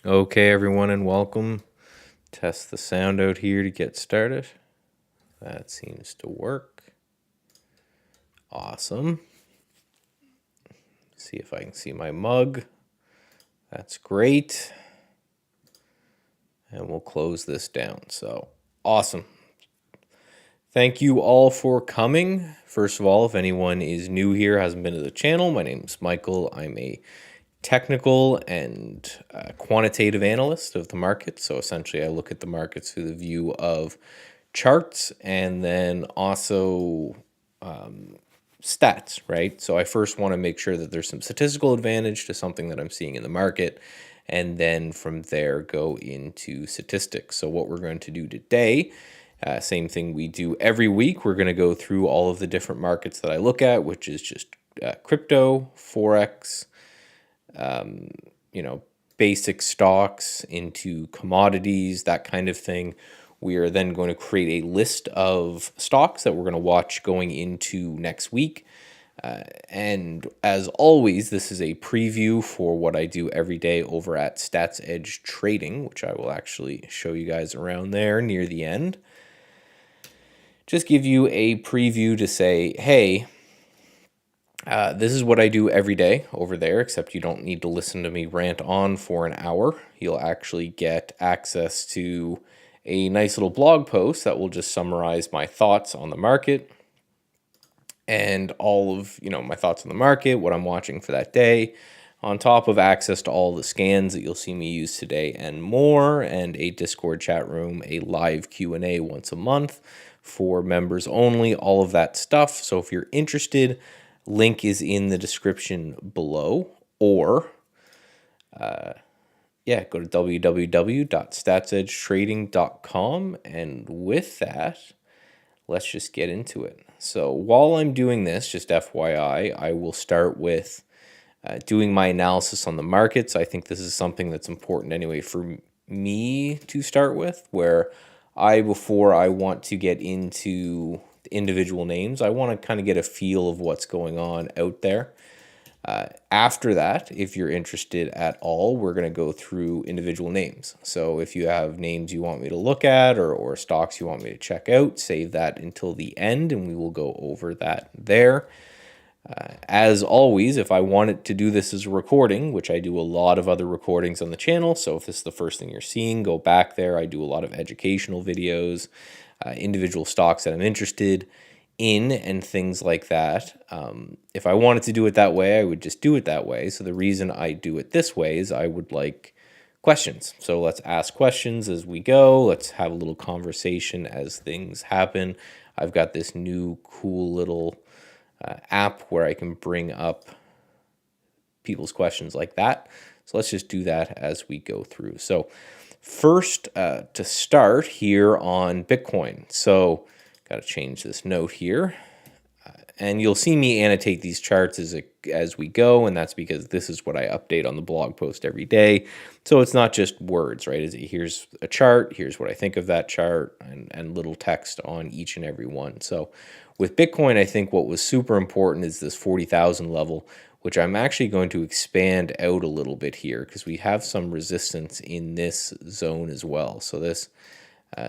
Okay, everyone, and welcome. Test the sound out here to get started. That seems to work. Awesome. See if I can see my mug. That's great. And we'll close this down. So, awesome. Thank you all for coming. First of all, if anyone is new here, hasn't been to the channel, my name is Michael. I'm a technical and quantitative analyst of the market. So essentially, I look at the markets through the view of charts and then also stats, right? So I first want to make sure that there's some statistical advantage to something that I'm seeing in the market, and then from there go into statistics. So what we're going to do today, same thing we do every week, we're going to go through all of the different markets that I look at, which is just crypto, Forex, basic stocks into commodities, that kind of thing. We are then going to create a list of stocks that we're going to watch going into next week. And as always, this is a preview for what I do every day over at Stats Edge Trading, which I will actually show you guys around there near the end. Just give you a preview to say, hey, this is what I do every day over there, except you don't need to listen to me rant on for an hour. You'll actually get access to a nice little blog post that will just summarize my thoughts on the market and all of, my thoughts on the market, what I'm watching for that day, on top of access to all the scans that you'll see me use today and more, and a Discord chat room, a live Q&A once a month for members only, all of that stuff. So if you're interested, link is in the description below, or go to www.statsedgetrading.com, and with that, let's just get into it. So while I'm doing this, just FYI, I will start with doing my analysis on the markets. I think this is something that's important anyway for me to start with, where before I want to get into individual names, I want to kind of get a feel of what's going on out there. After that, if you're interested at all, we're going to go through individual names. So if you have names you want me to look at or stocks you want me to check out, save that until the end and we will go over that there. As always, if I wanted to do this as a recording, which I do a lot of other recordings on the channel, so if this is the first thing you're seeing, go back there. I do a lot of educational videos, individual stocks that I'm interested in and things like that. If I wanted to do it that way, I would just do it that way. So the reason I do it this way is I would like questions. So let's ask questions as we go. Let's have a little conversation as things happen. I've got this new cool little app where I can bring up people's questions like that. So let's just do that as we go through. So first, to start here on Bitcoin. So got to change this note here. And you'll see me annotate these charts as we go, and that's because this is what I update on the blog post every day. So it's not just words, right? Here's a chart, here's what I think of that chart, and little text on each and every one. So with Bitcoin, I think what was super important is this 40,000 level, which I'm actually going to expand out a little bit here because we have some resistance in this zone as well. So this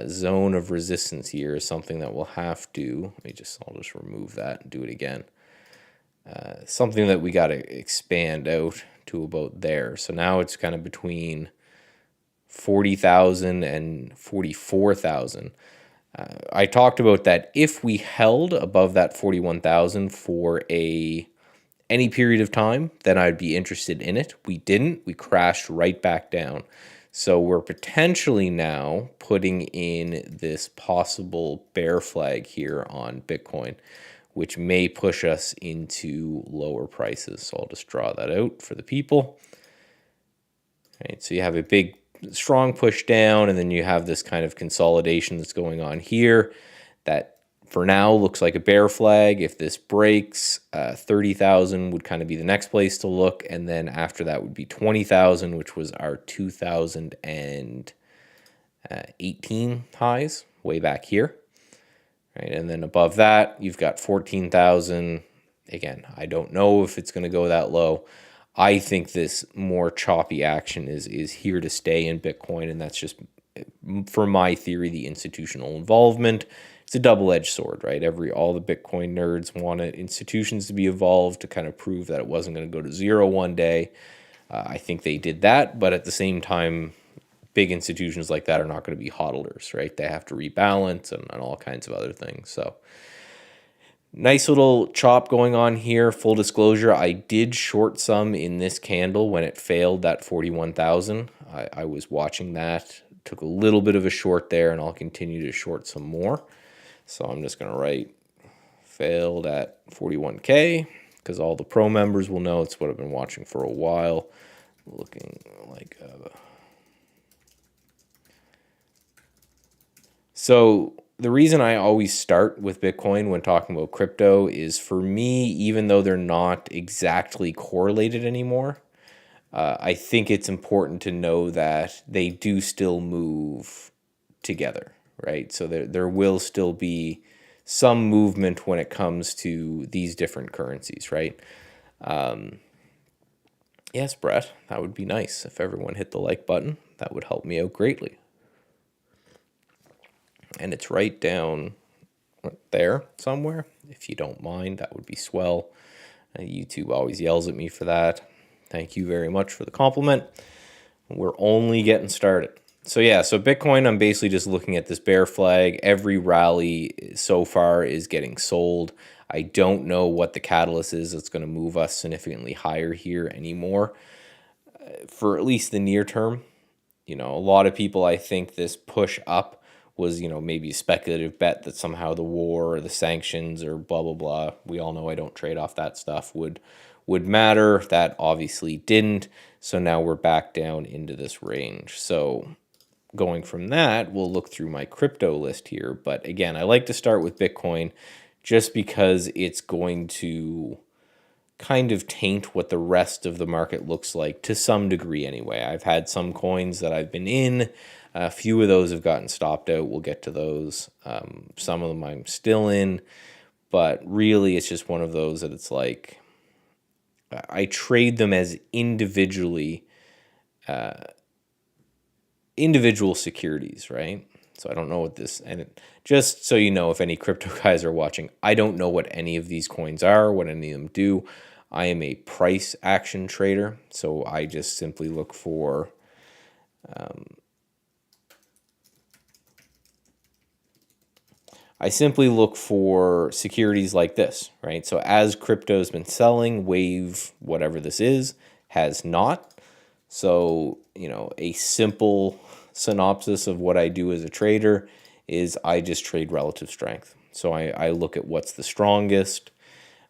zone of resistance here is something that we'll have to, I'll just remove that and do it again. Something that we got to expand out to about there. So now it's kind of between 40,000 and 44,000. I talked about that if we held above that 41,000 for any period of time, then I'd be interested in it. We didn't. We crashed right back down. So we're potentially now putting in this possible bear flag here on Bitcoin, which may push us into lower prices. So I'll just draw that out for the people. All right, so you have a big, strong push down, and then you have this kind of consolidation that's going on here that for now looks like a bear flag. If this breaks, 30,000 would kind of be the next place to look, and then after that would be 20,000, which was our 2018 highs way back here. Right, and then above that, you've got 14,000. Again, I don't know if it's going to go that low. I think this more choppy action is here to stay in Bitcoin, and that's just, for my theory, the institutional involvement. It's a double-edged sword, right? All the Bitcoin nerds wanted institutions to be involved to kind of prove that it wasn't going to go to zero one day. I think they did that, but at the same time, big institutions like that are not going to be hodlers, right? They have to rebalance and all kinds of other things. So nice little chop going on here. Full disclosure, I did short some in this candle when it failed that 41,000. I was watching that, took a little bit of a short there, and I'll continue to short some more. So I'm just going to write failed at 41K because all the pro members will know it's what I've been watching for a while. Looking like... So the reason I always start with Bitcoin when talking about crypto is, for me, even though they're not exactly correlated anymore, I think it's important to know that they do still move together, right? So there will still be some movement when it comes to these different currencies, right? Yes, Brett, that would be nice if everyone hit the like button. That would help me out greatly. And it's right down there somewhere. If you don't mind, that would be swell. YouTube always yells at me for that. Thank you very much for the compliment. We're only getting started. So yeah, so Bitcoin, I'm basically just looking at this bear flag. Every rally so far is getting sold. I don't know what the catalyst is that's going to move us significantly higher here anymore for at least the near term. A lot of people, I think this push up was, maybe a speculative bet that somehow the war or the sanctions or blah, blah, blah. We all know I don't trade off that stuff would matter. That obviously didn't. So now we're back down into this range. So going from that, we'll look through my crypto list here. But again, I like to start with Bitcoin just because it's going to kind of taint what the rest of the market looks like to some degree anyway. I've had some coins that I've been in. A few of those have gotten stopped out. We'll get to those. Some of them I'm still in. But really, it's just one of those that it's like I trade them as individual securities, right? So I don't know what this, and just so you know, if any crypto guys are watching, I don't know what any of these coins are, what any of them do. I am a price action trader, so I just simply look for securities like this, right? So as crypto's been selling, Wave, whatever this is, has not. So, a simple synopsis of what I do as a trader is I just trade relative strength. So I look at what's the strongest,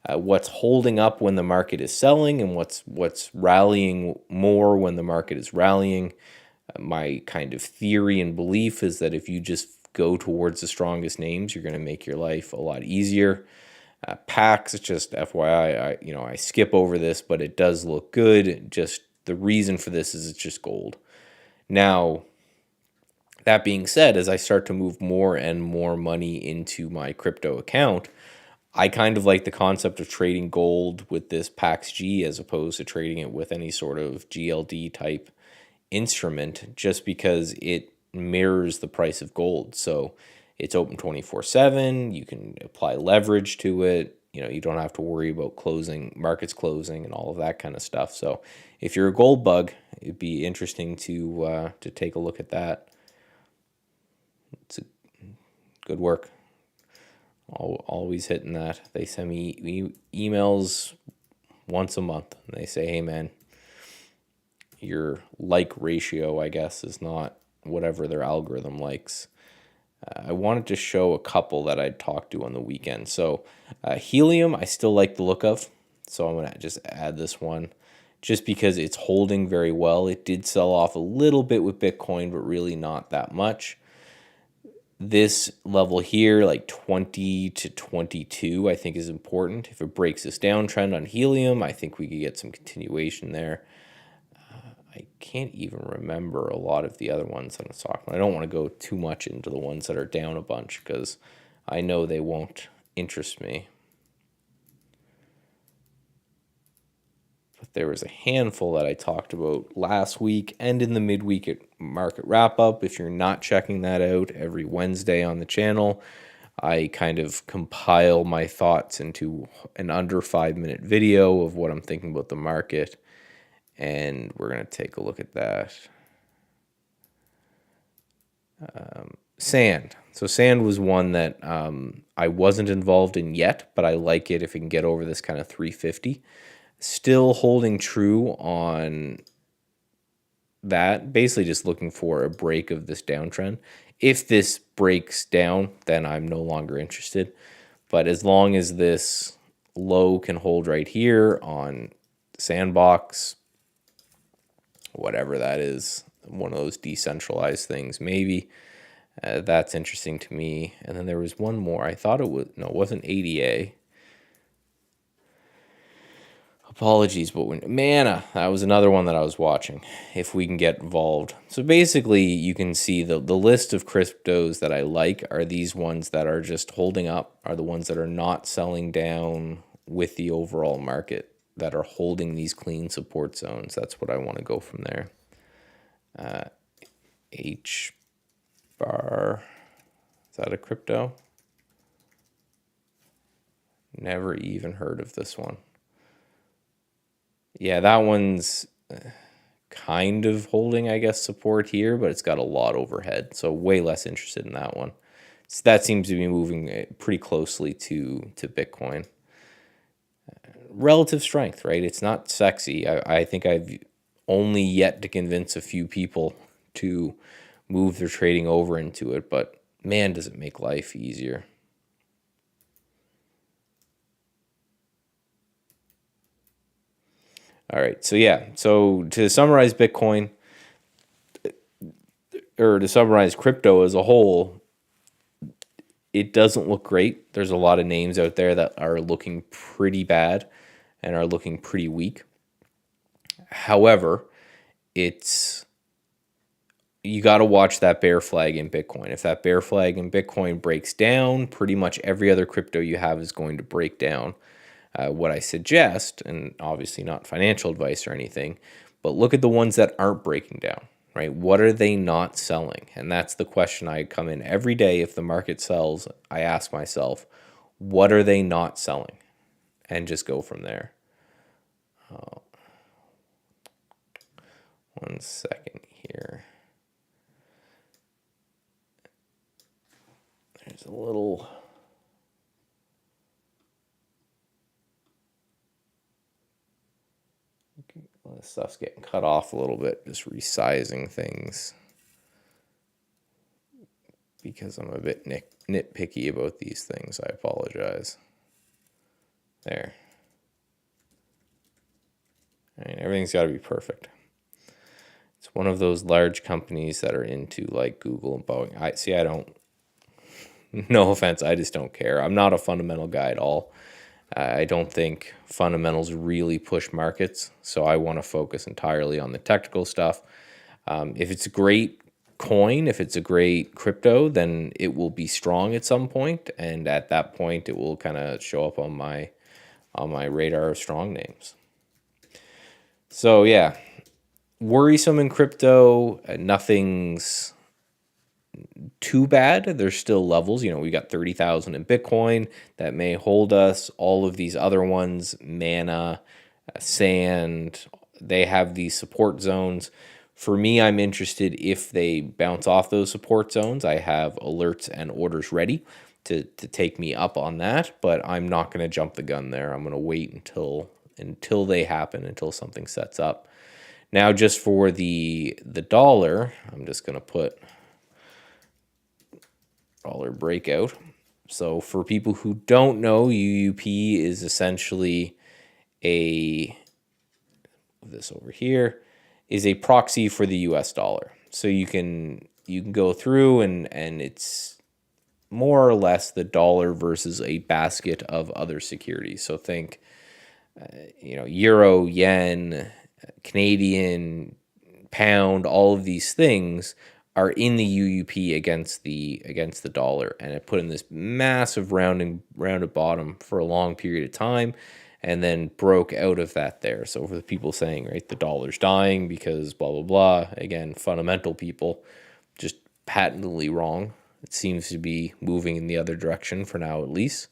what's holding up when the market is selling, and what's rallying more when the market is rallying. My kind of theory and belief is that if you just go towards the strongest names, you're going to make your life a lot easier. Packs, it's just FYI, I skip over this, but it does look good. Just the reason for this is it's just gold. Now, that being said, as I start to move more and more money into my crypto account, I kind of like the concept of trading gold with this PAX G as opposed to trading it with any sort of GLD type instrument, just because it mirrors the price of gold. So it's open 24/7. You can apply leverage to it. You don't have to worry about markets closing and all of that kind of stuff. So if you're a gold bug, it'd be interesting to take a look at that. It's good work. Always hitting that. They send me emails once a month, and they say, hey man, your like ratio, I guess, is not whatever their algorithm likes. I wanted to show a couple that I'd talked to on the weekend. So helium, I still like the look of. So I'm going to just add this one just because it's holding very well. It did sell off a little bit with Bitcoin, but really not that much. This level here, like 20 to 22, I think is important. If it breaks this downtrend on helium, I think we could get some continuation there. I can't even remember a lot of the other ones on the stock. I don't want to go too much into the ones that are down a bunch because I know they won't interest me. But There was a handful that I talked about last week and in the midweek market wrap up. If you're not checking that out every Wednesday on the channel, I kind of compile my thoughts into an under 5-minute video of what I'm thinking about the market. And we're going to take a look at that. Sand. So sand was one that I wasn't involved in yet, but I like it if it can get over this kind of 350. Still holding true on that, basically just looking for a break of this downtrend. If this breaks down, then I'm no longer interested. But as long as this low can hold right here on Sandbox, whatever that is, one of those decentralized things, maybe, that's interesting to me. And then there was one more. I thought it was, no, it wasn't ADA. Apologies, but Mana, that was another one that I was watching, if we can get involved. So basically, you can see the list of cryptos that I like are these ones that are just holding up, are the ones that are not selling down with the overall market, that are holding these clean support zones. That's what I want to go from there. H bar, is that a crypto? Never even heard of this one. Yeah, that one's kind of holding, I guess, support here, but it's got a lot overhead, so way less interested in that one. So that seems to be moving pretty closely to Bitcoin. Relative strength, right? It's not sexy. I think I've only yet to convince a few people to move their trading over into it, but man, does it make life easier. All right, so yeah, so to summarize Bitcoin, or to summarize crypto as a whole, it doesn't look great. There's a lot of names out there that are looking pretty bad and are looking pretty weak. However, you got to watch that bear flag in Bitcoin. If that bear flag in Bitcoin breaks down, pretty much every other crypto you have is going to break down. What I suggest, and obviously not financial advice or anything, but look at the ones that aren't breaking down, right? What are they not selling? And that's the question I come in every day. If the market sells, I ask myself, what are they not selling? And just go from there. 1 second here. There's a little... This stuff's getting cut off a little bit, just resizing things because I'm a bit nitpicky about these things. I apologize. There. I mean, everything's got to be perfect. It's one of those large companies that are into like Google and Boeing. I don't, no offense, I just don't care. I'm not a fundamental guy at all. I don't think fundamentals really push markets, so I want to focus entirely on the technical stuff. If it's a great coin, if it's a great crypto, then it will be strong at some point, and at that point, it will kind of show up on my radar of strong names. So yeah, worrisome in crypto. Nothing's too bad. There's still levels. You know, we got 30,000 in Bitcoin that may hold us. All of these other ones, Mana, Sand, they have these support zones. For me, I'm interested if they bounce off those support zones. I have alerts and orders ready to take me up on that, but I'm not going to jump the gun there. I'm going to wait until they happen, until something sets up. Now, just for the dollar, I'm just going to put dollar breakout. So for people who don't know, UUP is essentially this over here is a proxy for the US dollar. So you can go through and it's more or less the dollar versus a basket of other securities. So think euro, yen, Canadian, pound, all of these things are in the UUP against the dollar, and it put in this massive rounded bottom for a long period of time, and then broke out of that there. So for the people saying, right, the dollar's dying because blah, blah, blah, again, fundamental people, just patently wrong. It seems to be moving in the other direction for now, at least,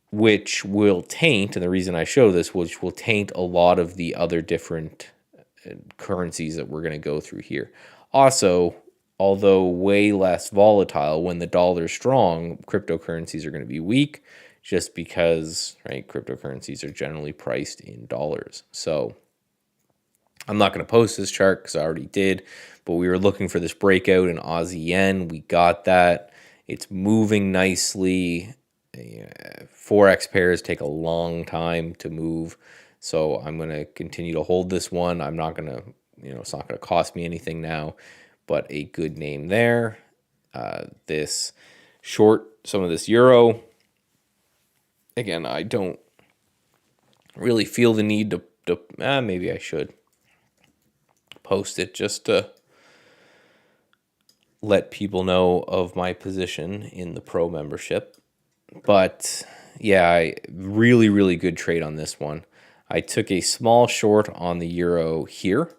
which will taint, and the reason I show this, which will taint a lot of the other different currencies that we're going to go through here. Also, although way less volatile, when the dollar's strong, cryptocurrencies are going to be weak just because, right, cryptocurrencies are generally priced in dollars. So I'm not going to post this chart because I already did, but we were looking for this breakout in Aussie yen. We got that. It's moving nicely. Forex pairs take a long time to move, so I'm going to continue to hold this one. I'm not going to, it's not going to cost me anything now, but a good name there. This short some of this euro. Again, I don't really feel the need to maybe I should post it just to let people know of my position in the pro membership. But yeah, really, really good trade on this one. I took a small short on the euro here,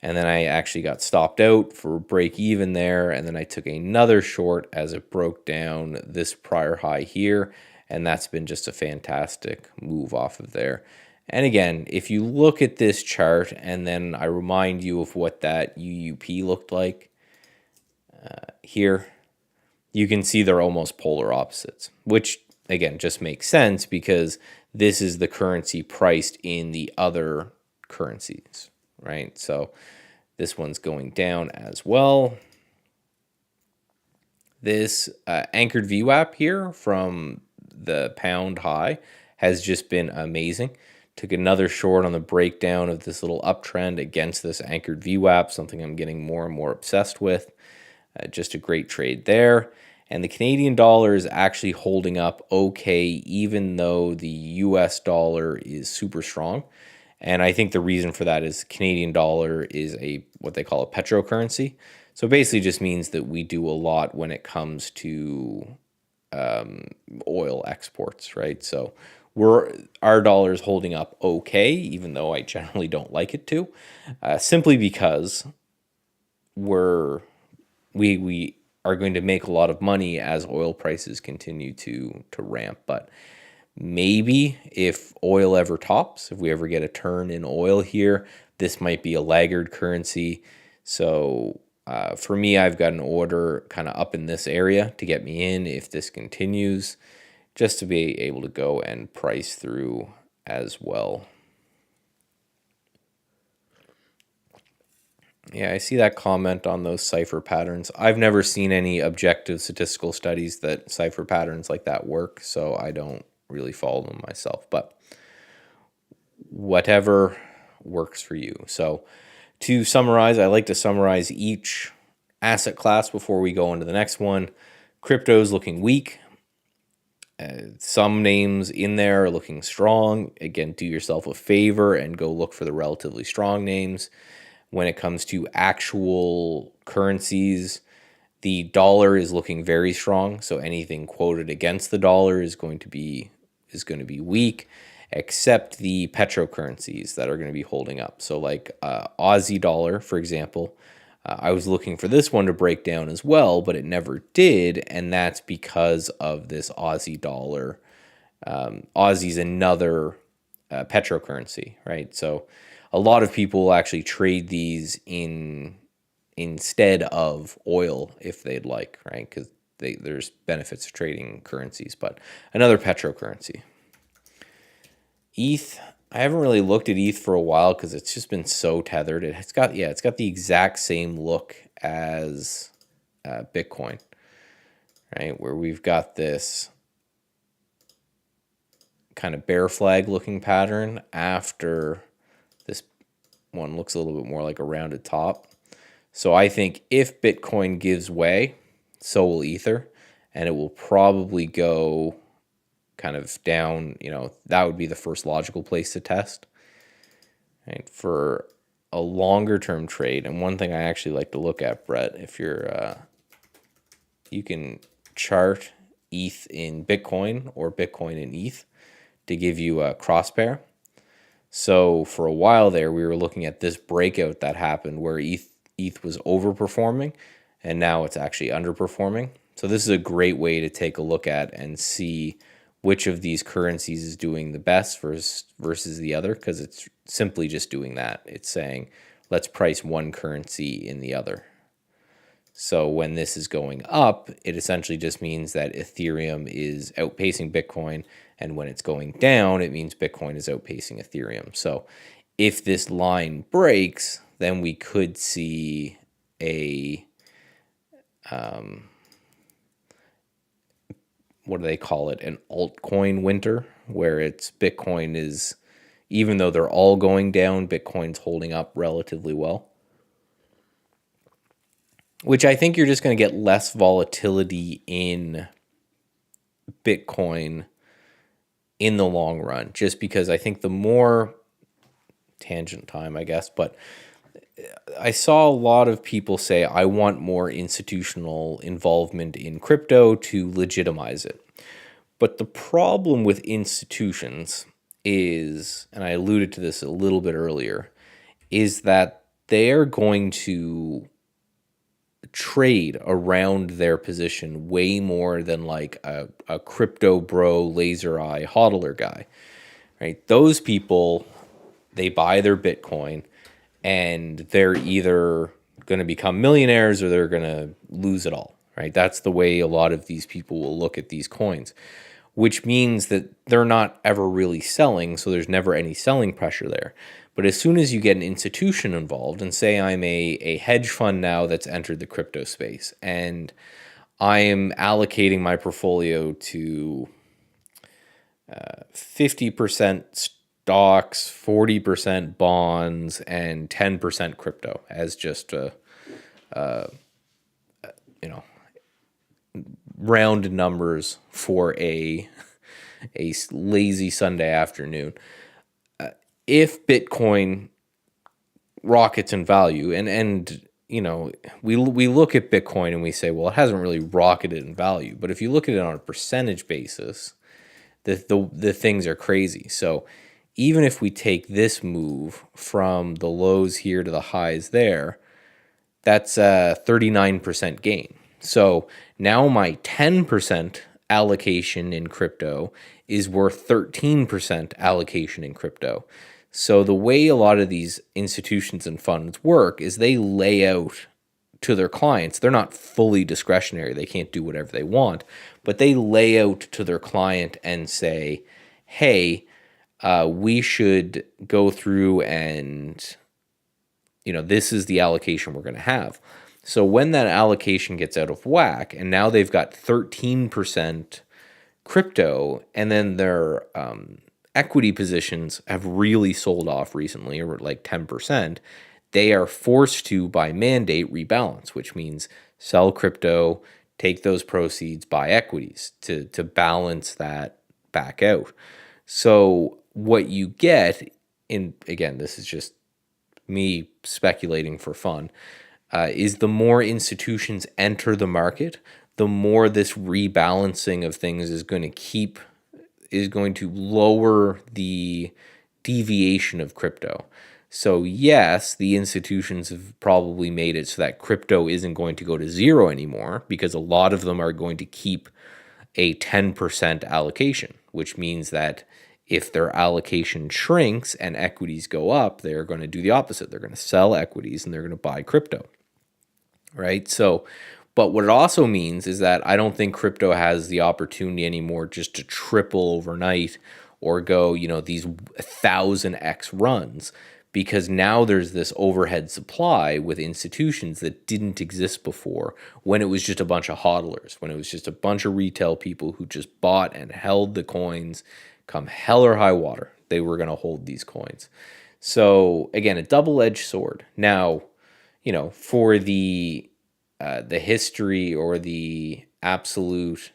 and then I actually got stopped out for break even there, and then I took another short as it broke down this prior high here, and that's been just a fantastic move off of there. And again, if you look at this chart, and then I remind you of what that UUP looked like here, you can see they're almost polar opposites, which again just makes sense because this is the currency priced in the other currencies, right? So this one's going down as well. This anchored VWAP here from the pound high has just been amazing. Took another short on the breakdown of this little uptrend against this anchored VWAP, something I'm getting more and more obsessed with. Just a great trade there. And the Canadian dollar is actually holding up okay, even though the US dollar is super strong. And I think the reason for that is Canadian dollar is what they call a petrocurrency. So basically just means that we do a lot when it comes to oil exports, right? So our dollar is holding up okay, even though I generally don't like it to, simply because we are going to make a lot of money as oil prices continue to ramp. But maybe if oil ever tops, if we ever get a turn in oil here, this might be a laggard currency. So for me, I've got an order kind of up in this area to get me in if this continues, just to be able to go and price through as well. Yeah, I see that comment on those cipher patterns. I've never seen any objective statistical studies that cipher patterns like that work, so I don't really follow them myself. But whatever works for you. So to summarize, I like to summarize each asset class before we go into the next one. Crypto's looking weak. Some names in there are looking strong. Again, do yourself a favor and go look for the relatively strong names. When it comes to actual currencies, the dollar is looking very strong. So anything quoted against the dollar is going to be weak, except the petrocurrencies that are going to be holding up. So like Aussie dollar, for example, I was looking for this one to break down as well, but it never did, and that's because of this Aussie dollar. Aussie's another petrocurrency, right? So a lot of people will actually trade these instead of oil if they'd like, right? Because there's benefits of trading currencies, but another petrocurrency. ETH, I haven't really looked at ETH for a while because it's just been so tethered. It's got the exact same look as Bitcoin, right? Where we've got this kind of bear flag looking pattern after this one looks a little bit more like a rounded top. So I think if Bitcoin gives way, so will Ether, and it will probably go kind of down, that would be the first logical place to test. Right? For a longer term trade, and one thing I actually like to look at, Brett, if you can chart ETH in Bitcoin or Bitcoin in ETH to give you a crossbear. So for a while there, we were looking at this breakout that happened where ETH was overperforming, and now it's actually underperforming. So this is a great way to take a look at and see which of these currencies is doing the best versus the other, because it's simply just doing that. It's saying, let's price one currency in the other. So when this is going up, it essentially just means that Ethereum is outpacing Bitcoin. And when it's going down, it means Bitcoin is outpacing Ethereum. So if this line breaks, then we could see a, what do they call it? An altcoin winter, where it's Bitcoin is, even though they're all going down, Bitcoin's holding up relatively well. Which I think you're just going to get less volatility in Bitcoin in the long run, just because I think the more tangent time, I guess, but I saw a lot of people say, I want more institutional involvement in crypto to legitimize it. But the problem with institutions is, and I alluded to this a little bit earlier, is that they're going to trade around their position way more than like a crypto bro, laser eye, hodler guy, right? Those people, they buy their Bitcoin and they're either going to become millionaires or they're going to lose it all, right? That's the way a lot of these people will look at these coins, which means that they're not ever really selling, so there's never any selling pressure there. But as soon as you get an institution involved, and say I'm a hedge fund now that's entered the crypto space, and I am allocating my portfolio to 50% stocks, 40% bonds, and 10% crypto as just a round numbers for a lazy Sunday afternoon. If Bitcoin rockets in value, and we look at Bitcoin and we say, well, it hasn't really rocketed in value. But if you look at it on a percentage basis, the things are crazy. So even if we take this move from the lows here to the highs there, that's a 39% gain. So now my 10% allocation in crypto is worth 13% allocation in crypto. So the way a lot of these institutions and funds work is they lay out to their clients. They're not fully discretionary. They can't do whatever they want, but they lay out to their client and say, hey, we should go through and, this is the allocation we're going to have. So when that allocation gets out of whack, and now they've got 13% crypto, and then their equity positions have really sold off recently, or like 10%, they are forced to, by mandate, rebalance, which means sell crypto, take those proceeds, buy equities to balance that back out. So what you get again, this is just me speculating for fun, is the more institutions enter the market, the more this rebalancing of things is going to lower the deviation of crypto. So yes, the institutions have probably made it so that crypto isn't going to go to zero anymore, because a lot of them are going to keep a 10% allocation, which means that if their allocation shrinks and equities go up, they're going to do the opposite. They're going to sell equities and they're going to buy crypto, right? So, but what it also means is that I don't think crypto has the opportunity anymore just to triple overnight or go, these 1,000x runs, because now there's this overhead supply with institutions that didn't exist before, when it was just a bunch of hodlers, when it was just a bunch of retail people who just bought and held the coins. Come hell or high water, they were going to hold these coins. So again, a double-edged sword. Now, for the history or the absolute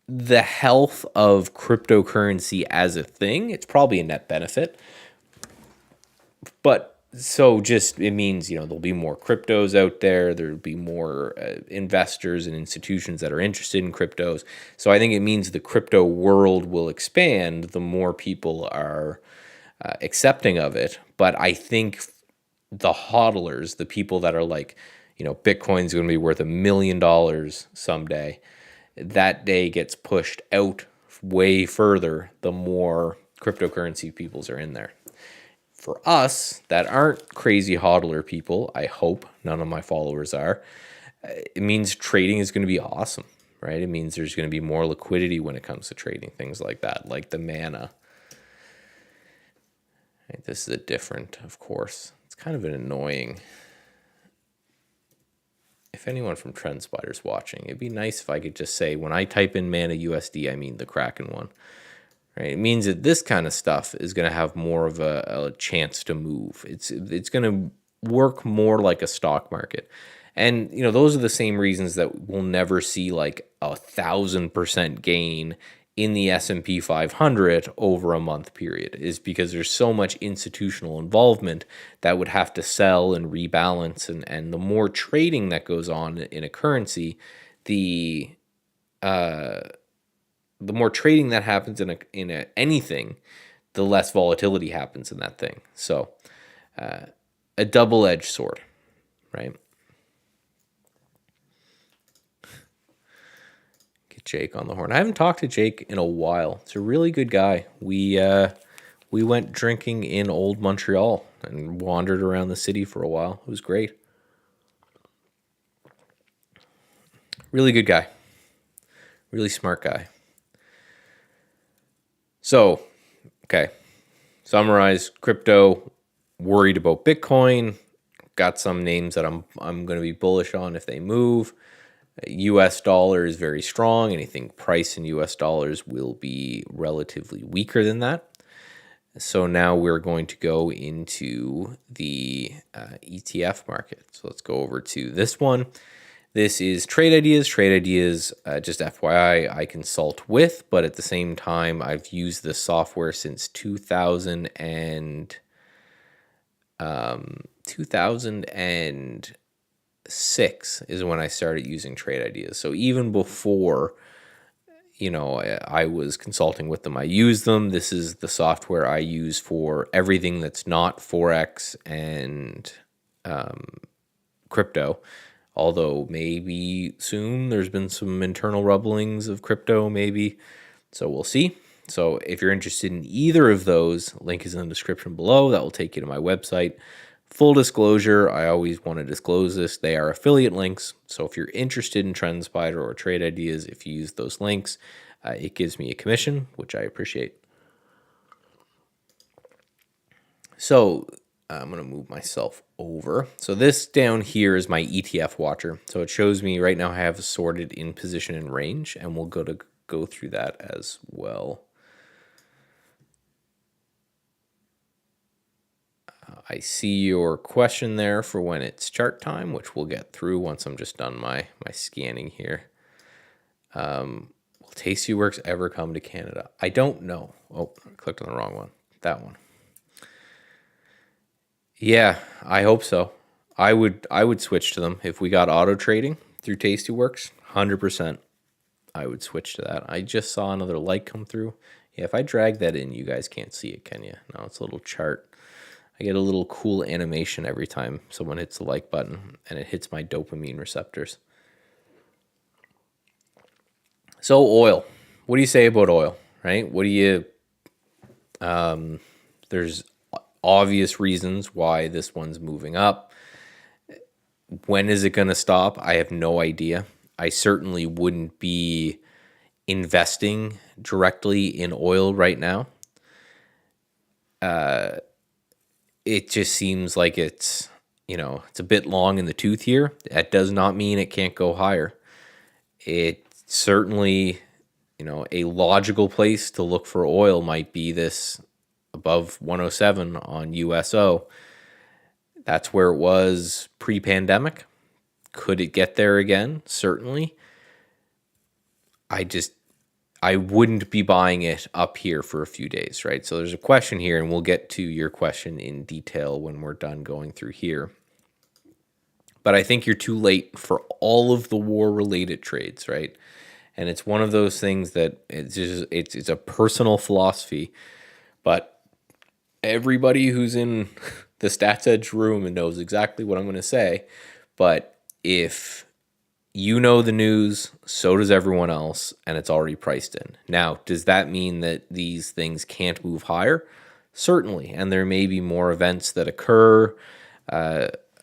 the health of cryptocurrency as a thing, it's probably a net benefit. But So just it means, there'll be more cryptos out there. There'll be more investors and institutions that are interested in cryptos. So I think it means the crypto world will expand the more people are accepting of it. But I think the hodlers, the people that are like, Bitcoin's going to be worth $1 million someday, that day gets pushed out way further the more cryptocurrency peoples are in there. For us that aren't crazy hodler people, I hope none of my followers are, it means trading is going to be awesome, right? It means there's going to be more liquidity when it comes to trading things like that, like the mana. Right, this is a different, of course. It's kind of an annoying. If anyone from TrendSpider's watching, it'd be nice if I could just say, when I type in mana USD, I mean the Kraken one. Right? It means that this kind of stuff is going to have more of a chance to move. It's going to work more like a stock market. And, those are the same reasons that we'll never see like 1,000% gain in the S&P 500 over a month period, is because there's so much institutional involvement that would have to sell and rebalance. And the more trading that goes on in a currency, the more trading that happens in anything, the less volatility happens in that thing. So a double-edged sword, right? Get Jake on the horn. I haven't talked to Jake in a while. It's a really good guy. We went drinking in old Montreal and wandered around the city for a while. It was great. Really good guy. Really smart guy. So, okay, summarize crypto, worried about Bitcoin, got some names that I'm going to be bullish on if they move. US dollar is very strong. Anything priced in US dollars will be relatively weaker than that. So now we're going to go into the ETF market. So let's go over to this one. This is Trade Ideas. Trade Ideas, just FYI, I consult with, but at the same time, I've used this software since 2006 is when I started using Trade Ideas. So even before, I was consulting with them, I use them. This is the software I use for everything that's not Forex and crypto. Although maybe soon there's been some internal rumblings of crypto, maybe. So we'll see. So if you're interested in either of those, link is in the description below. That will take you to my website. Full disclosure, I always want to disclose this. They are affiliate links. So if you're interested in TrendSpider or Trade Ideas, if you use those links, it gives me a commission, which I appreciate. So I'm going to move myself over. So this down here is my Etf Watcher. So it shows me right now I have sorted in position and range, and we'll go through that as well. I see your question there for when it's chart time, which we'll get through once I'm just done my scanning here. Will Tastyworks ever come to Canada? I don't know. Oh, I clicked on the wrong one. That one. Yeah, I hope so. I would switch to them if we got auto trading through Tastyworks. 100%. I would switch to that. I just saw another like come through. Yeah, if I drag that in, you guys can't see it, can you? No, it's a little chart. I get a little cool animation every time someone hits the like button, and it hits my dopamine receptors. So oil. What do you say about oil, right? What do you... there's obvious reasons why this one's moving up. When is it going to stop? I have no idea. I certainly wouldn't be investing directly in oil right now. It just seems like it's a bit long in the tooth here. That does not mean it can't go higher. It certainly, a logical place to look for oil might be this above 107 on USO. That's where it was pre-pandemic. Could it get there again? Certainly. I I wouldn't be buying it up here for a few days, right? So there's a question here, and we'll get to your question in detail when we're done going through here. But I think you're too late for all of the war-related trades, right? And it's one of those things that it's a personal philosophy, but everybody who's in the Stats Edge room and knows exactly what I'm going to say. But if you know the news, so does everyone else, and it's already priced in. Now, does that mean that these things can't move higher? Certainly, and there may be more events that occur,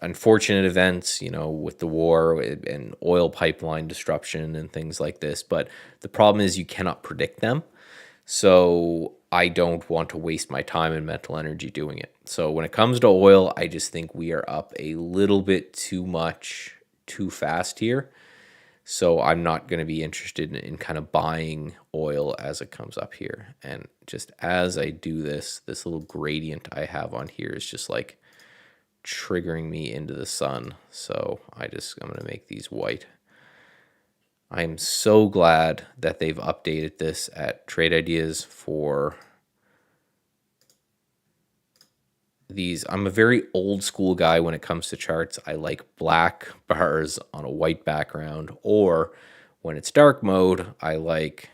unfortunate events, with the war and oil pipeline disruption and things like this. But the problem is you cannot predict them. So I don't want to waste my time and mental energy doing it. So when it comes to oil, I just think we are up a little bit too much, too fast here. So I'm not going to be interested in kind of buying oil as it comes up here. And just as I do this little gradient I have on here is just like triggering me into the sun. So I'm going to make these white. I'm so glad that they've updated this at Trade Ideas for these. I'm a very old school guy when it comes to charts. I like black bars on a white background, or when it's dark mode, I like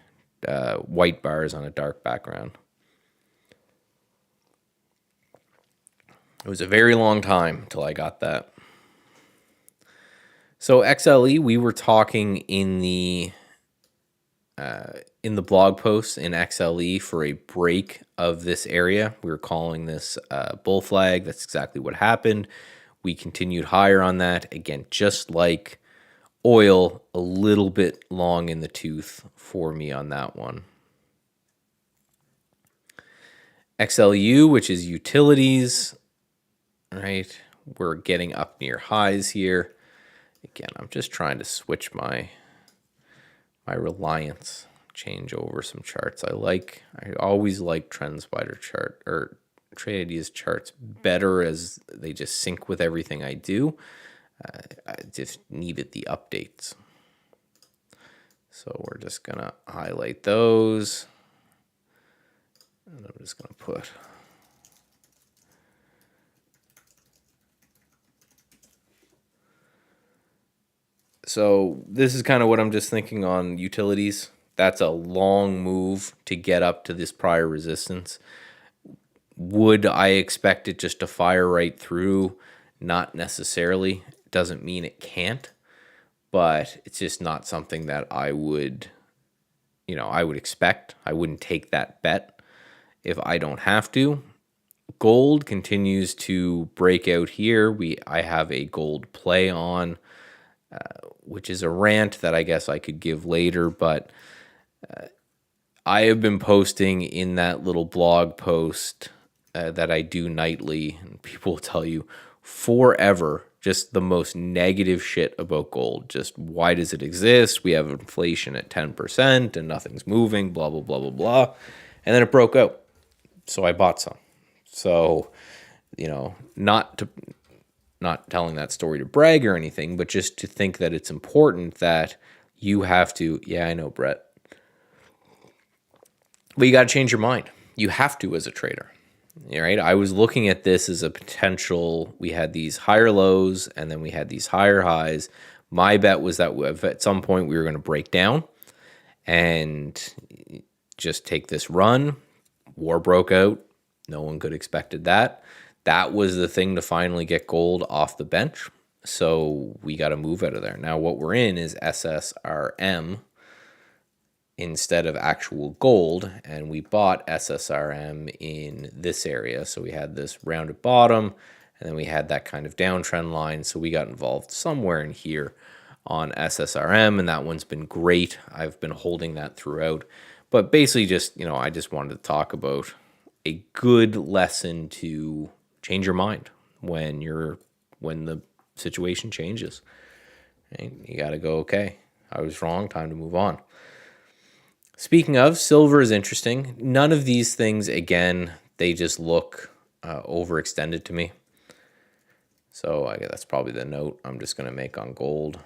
white bars on a dark background. It was a very long time until I got that. So XLE, we were talking in the blog post in XLE for a break of this area. We were calling this bull flag. That's exactly what happened. We continued higher on that. Again, just like oil, a little bit long in the tooth for me on that one. XLU, which is utilities, right? We're getting up near highs here. Again, I'm just trying to switch my reliance, change over some charts. I always like TrendSpider chart or Trade Ideas charts better as they just sync with everything I do. I just needed the updates. So we're just gonna highlight those. And I'm just gonna put so this is kind of what I'm just thinking on utilities. That's a long move to get up to this prior resistance. Would I expect it just to fire right through? Not necessarily. Doesn't mean it can't, but it's just not something that I would expect. I wouldn't take that bet if I don't have to. Gold continues to break out here. I have a gold play on, which is a rant that I guess I could give later, but I have been posting in that little blog post that I do nightly, and people will tell you forever just the most negative shit about gold. Just why does it exist? We have inflation at 10% and nothing's moving, blah, blah, blah, blah, blah. And then it broke out. So I bought some. So, not telling that story to brag or anything, but just to think that it's important that you have to, yeah, I know, Brett. But you got to change your mind. You have to as a trader. Right? I was looking at this as a potential. We had these higher lows and then we had these higher highs. My bet was that at some point we were going to break down and just take this run. War broke out. No one could have expected that. That was the thing to finally get gold off the bench. So we got to move out of there. Now what we're in is SSRM instead of actual gold, and we bought SSRM in this area. So we had this rounded bottom, and then we had that kind of downtrend line. So we got involved somewhere in here on SSRM, and that one's been great. I've been holding that throughout. But basically just, I just wanted to talk about a good lesson to change your mind when the situation changes. Right? You got to go, okay, I was wrong, time to move on. Speaking of, silver is interesting. None of these things, again, they just look overextended to me. So I guess that's probably the note I'm just going to make on gold.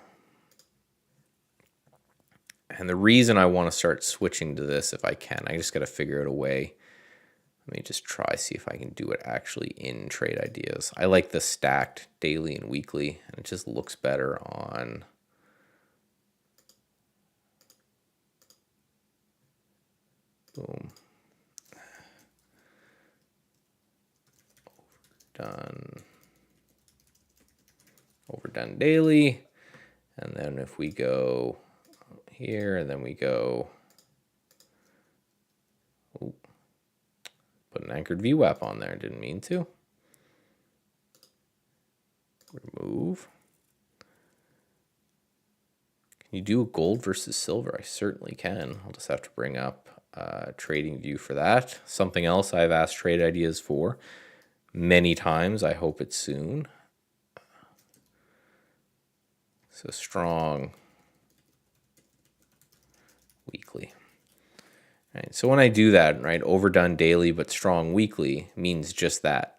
And the reason I want to start switching to this, if I can, I just got to figure out a way. Let me just try, see if I can do it actually in trade ideas. I like the stacked daily and weekly, and it just looks better on. Boom. Overdone daily. And then if we go here, and then we go, ooh, put an anchored VWAP on there. Didn't mean to. Remove. Can you do a gold versus silver? I certainly can. I'll just have to bring up trading view for that. Something else I've asked trade ideas for many times. I hope it's soon. So strong weekly. Right. So when I do that, right, overdone daily but strong weekly means just that.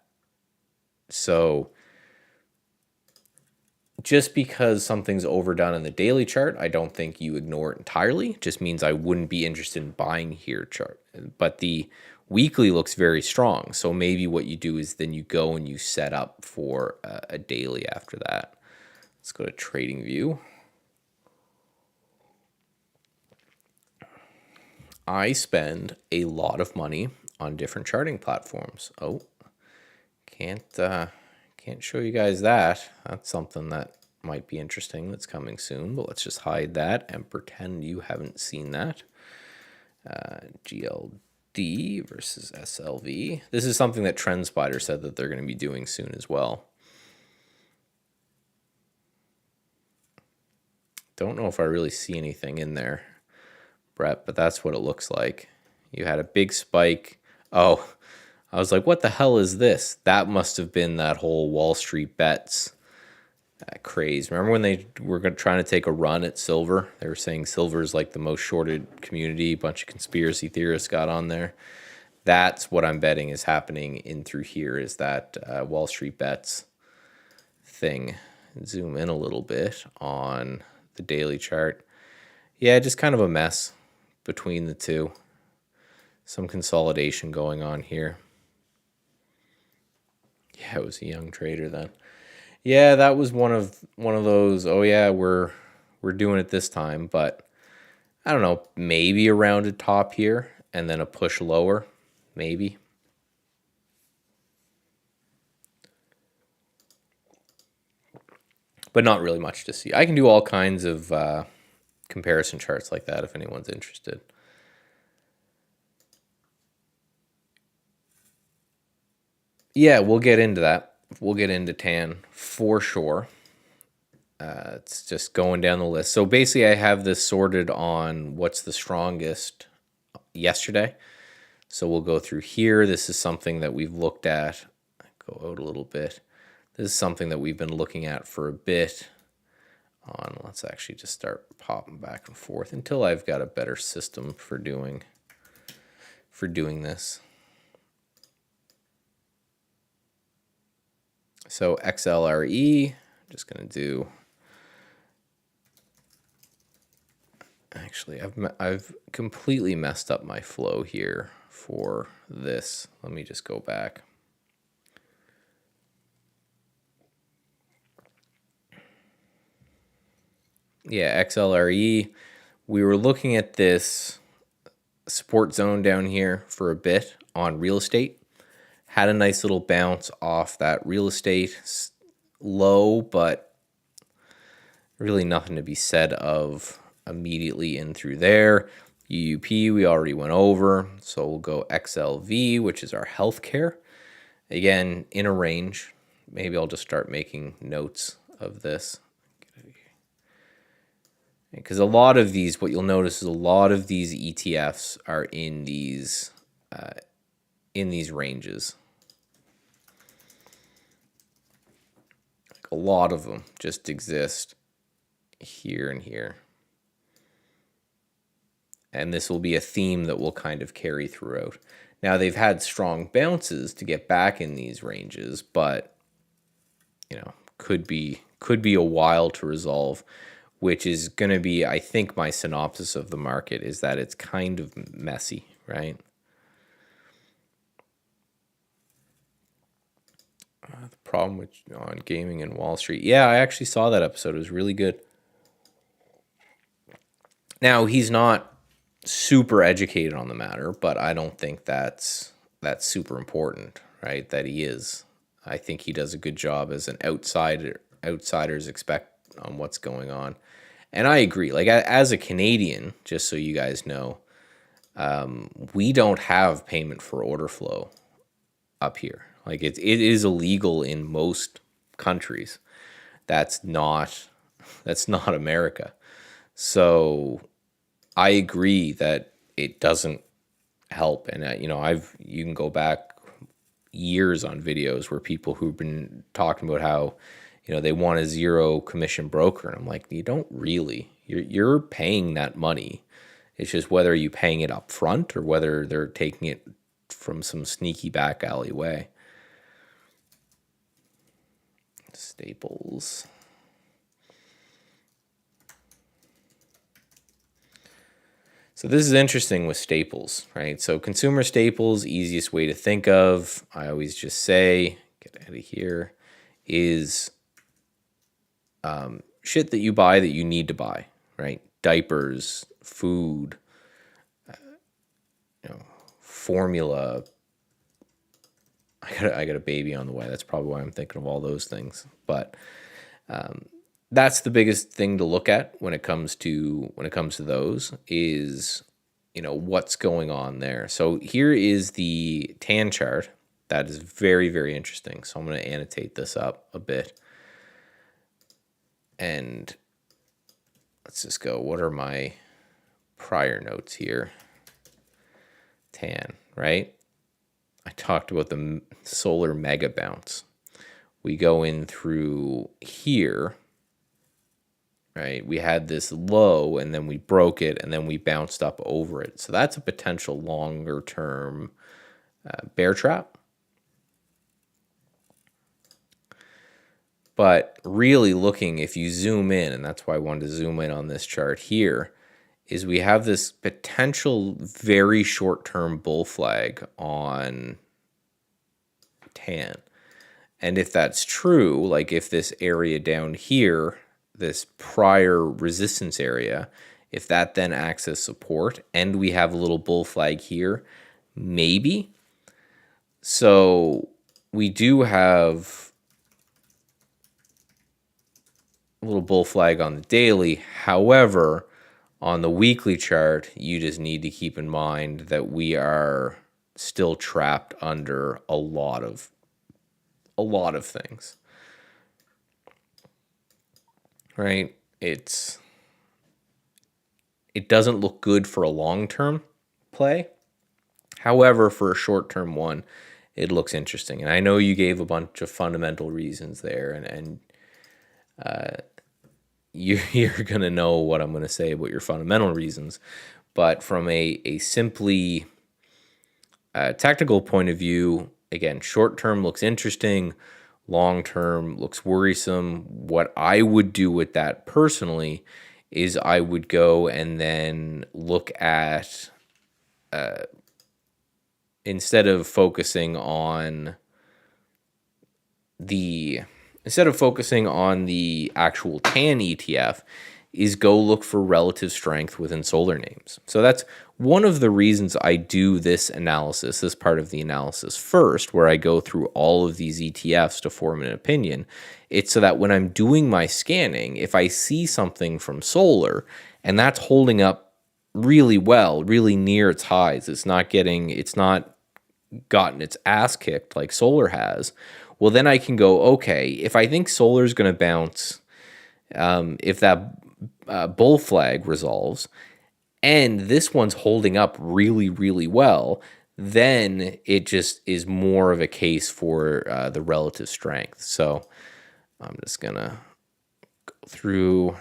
So just because something's overdone in the daily chart, I don't think you ignore it entirely. It just means I wouldn't be interested in buying here chart. But the weekly looks very strong. So maybe what you do is then you go and you set up for a daily after that. Let's go to trading view. I spend a lot of money on different charting platforms. Oh, can't show you guys that. That's something that might be interesting that's coming soon, but let's just hide that and pretend you haven't seen that. GLD versus SLV. This is something that TrendSpider said that they're going to be doing soon as well. Don't know if I really see anything in there, Brett, but that's what it looks like. You had a big spike. Oh, I was like, what the hell is this? That must have been that whole Wall Street bets craze. Remember when they were trying to take a run at silver? They were saying silver is like the most shorted commodity. A bunch of conspiracy theorists got on there. That's what I'm betting is happening in through here, is that Wall Street bets thing. Zoom in a little bit on the daily chart. Yeah, just kind of a mess between the two. Some consolidation going on here. Yeah, it was a young trader then. Yeah, that was one of those, oh yeah, we're doing it this time, but I don't know, maybe a rounded top here and then a push lower, maybe. But not really much to see. I can do all kinds of comparison charts like that if anyone's interested. Yeah, we'll get into that. We'll get into tan for sure. It's just going down the list. So basically I have this sorted on what's the strongest yesterday. So we'll go through here. This is something that we've looked at. Go out a little bit. This is something that we've been looking at for a bit. Let's actually just start popping back and forth until I've got a better system for doing this. So XLRE, I'm just gonna do. Actually, I've completely messed up my flow here for this. Let me just go back. Yeah, XLRE. We were looking at this support zone down here for a bit on real estate. Had a nice little bounce off that real estate low, but really nothing to be said of immediately in through there. UUP we already went over, so we'll go XLV, which is our healthcare. Again, in a range. Maybe I'll just start making notes of this. Because a lot of these, what you'll notice is a lot of these ETFs are in these ranges. Like a lot of them just exist here and here. And this will be a theme that will kind of carry throughout. Now, they've had strong bounces to get back in these ranges, but, you know, could be a while to resolve. which is going to be, I think, my synopsis of the market is that it's kind of messy, right? The problem with on gaming and Wall Street. Yeah, I actually saw that episode. It was really good. Now, he's not super educated on the matter, but I don't think that's super important, right? That he is. I think he does a good job as an outsider. Outsiders expect on what's going on. And I agree. Like, as a Canadian, just so you guys know, we don't have payment for order flow up here. Like, it is illegal in most countries. That's not America. So I agree that it doesn't help. And you can go back years on videos where people who've been talking about how they want a zero commission broker, and I'm like, you don't really. You're paying that money. It's just whether you're paying it up front or whether they're taking it from some sneaky back alley way. Staples. So this is interesting with staples, right? So consumer staples, easiest way to think of, I always just say, get out of here, is shit that you buy that you need to buy, right? Diapers, food, formula. I got a baby on the way. That's probably why I'm thinking of all those things. But that's the biggest thing to look at when it comes to those is what's going on there. So here is the tan chart. That is very, very interesting. So I'm going to annotate this up a bit. And let's just go. What are my prior notes here? Tan, right? I talked about the solar mega bounce. We go in through here, right? We had this low and then we broke it and then we bounced up over it. So that's a potential longer term bear trap. But really looking, if you zoom in, and that's why I wanted to zoom in on this chart here, is we have this potential very short-term bull flag on tan. And if that's true, like if this area down here, this prior resistance area, if that then acts as support and we have a little bull flag here, maybe. So we do have a little bull flag on the daily. However, on the weekly chart, you just need to keep in mind that we are still trapped under a lot of things. Right? It doesn't look good for a long-term play. However, for a short-term one, it looks interesting. And I know you gave a bunch of fundamental reasons there, and you're going to know what I'm going to say about your fundamental reasons. But from a simply tactical point of view, again, short-term looks interesting. Long-term looks worrisome. What I would do with that personally is I would go and then look at, instead of focusing on the actual TAN ETF, is go look for relative strength within solar names. So that's one of the reasons I do this analysis, this part of the analysis first, where I go through all of these ETFs to form an opinion. It's so that when I'm doing my scanning, if I see something from solar and that's holding up really well, really near its highs, it's not gotten its ass kicked like solar has, well, then I can go, okay, if I think solar is going to bounce, if that bull flag resolves, and this one's holding up really, really well, then it just is more of a case for the relative strength. So I'm just going to go through.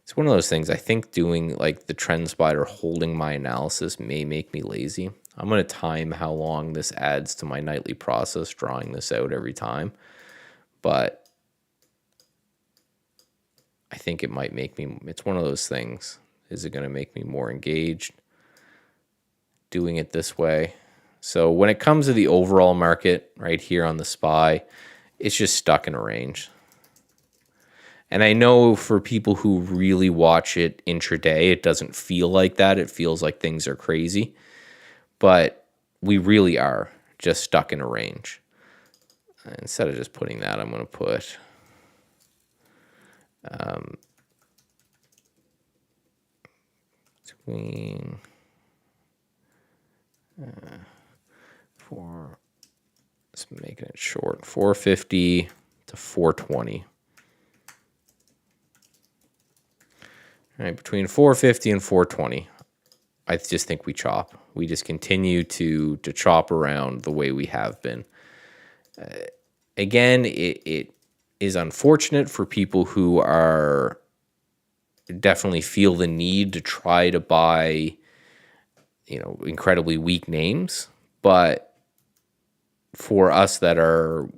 It's one of those things. I think doing like the trend spider holding my analysis may make me lazy. I'm going to time how long this adds to my nightly process, drawing this out every time. But I think it might make me, it's one of those things. Is it going to make me more engaged doing it this way? So when it comes to the overall market right here on the SPY, it's just stuck in a range. And I know for people who really watch it intraday, it doesn't feel like that. It feels like things are crazy. But we really are just stuck in a range. Instead of just putting that, I'm going to put between let's make it short, 450 to 420. All right, between 450 and 420, I just think we chop. We just continue to chop around the way we have been. Again, it is unfortunate for people who are definitely feel the need to try to buy, incredibly weak names. But for us that are,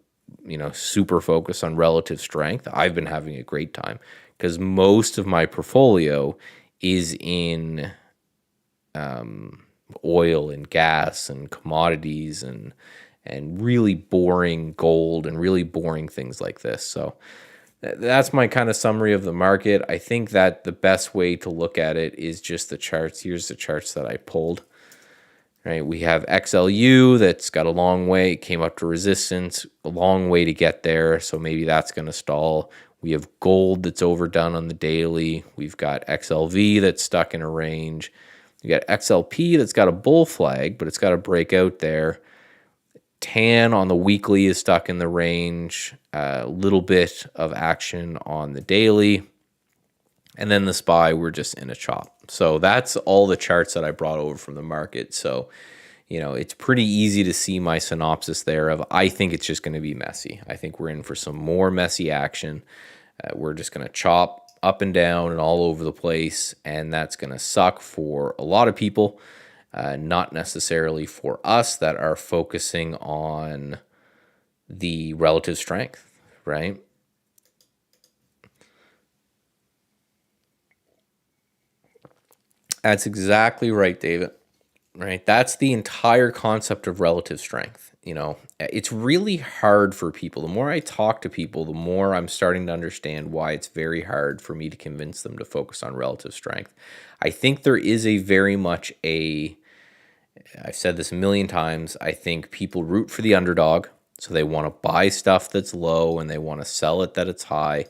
super focused on relative strength, I've been having a great time because most of my portfolio is in oil and gas and commodities and really boring gold and really boring things like this. So that's my kind of summary of the market. I think that the best way to look at it is just the charts. Here's the charts that I pulled. Right, we have XLU that's got a long way. It came up to resistance, a long way to get there. So maybe that's going to stall. We have gold that's overdone on the daily. We've got XLV that's stuck in a range. You got XLP that's got a bull flag, but it's got to break out there. TAN on the weekly is stuck in the range. A little bit of action on the daily. And then the SPY, we're just in a chop. So that's all the charts that I brought over from the market. So, it's pretty easy to see my synopsis there of I think it's just going to be messy. I think we're in for some more messy action. We're just going to chop up and down and all over the place. And that's going to suck for a lot of people, not necessarily for us that are focusing on the relative strength, right? That's exactly right, David. Right? That's the entire concept of relative strength. It's really hard for people. The more I talk to people, the more I'm starting to understand why it's very hard for me to convince them to focus on relative strength. I think there is a very much I've said this a million times, I think people root for the underdog. So they want to buy stuff that's low and they want to sell it that it's high.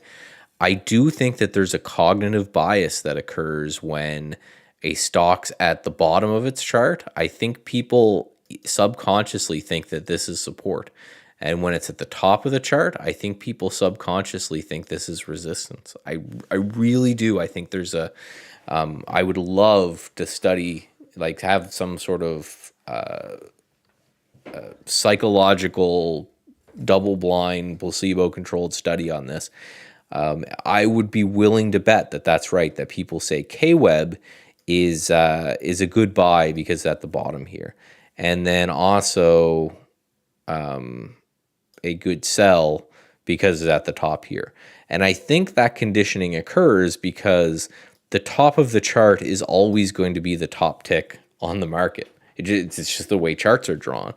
I do think that there's a cognitive bias that occurs when a stock's at the bottom of its chart. I think people subconsciously think that this is support. And when it's at the top of the chart, I think people subconsciously think this is resistance. I really do. I think there's I would love to study, like have some sort of psychological double-blind placebo-controlled study on this. I would be willing to bet that that's right, that people say KWEB is a good buy because it's at the bottom here. And then also a good sell because it's at the top here. And I think that conditioning occurs because the top of the chart is always going to be the top tick on the market. It's just the way charts are drawn.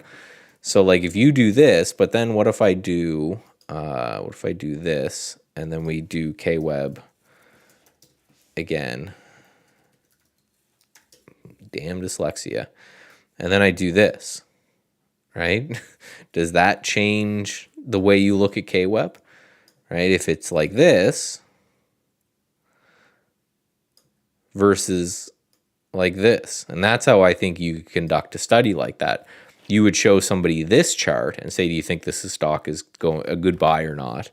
So like if you do this, but then what if I do this and then we do KWEB again? Damn dyslexia. And then I do this, right? Does that change the way you look at KWEB? Right? If it's like this versus like this. And that's how I think you conduct a study like that. You would show somebody this chart and say, do you think this stock is a good buy or not?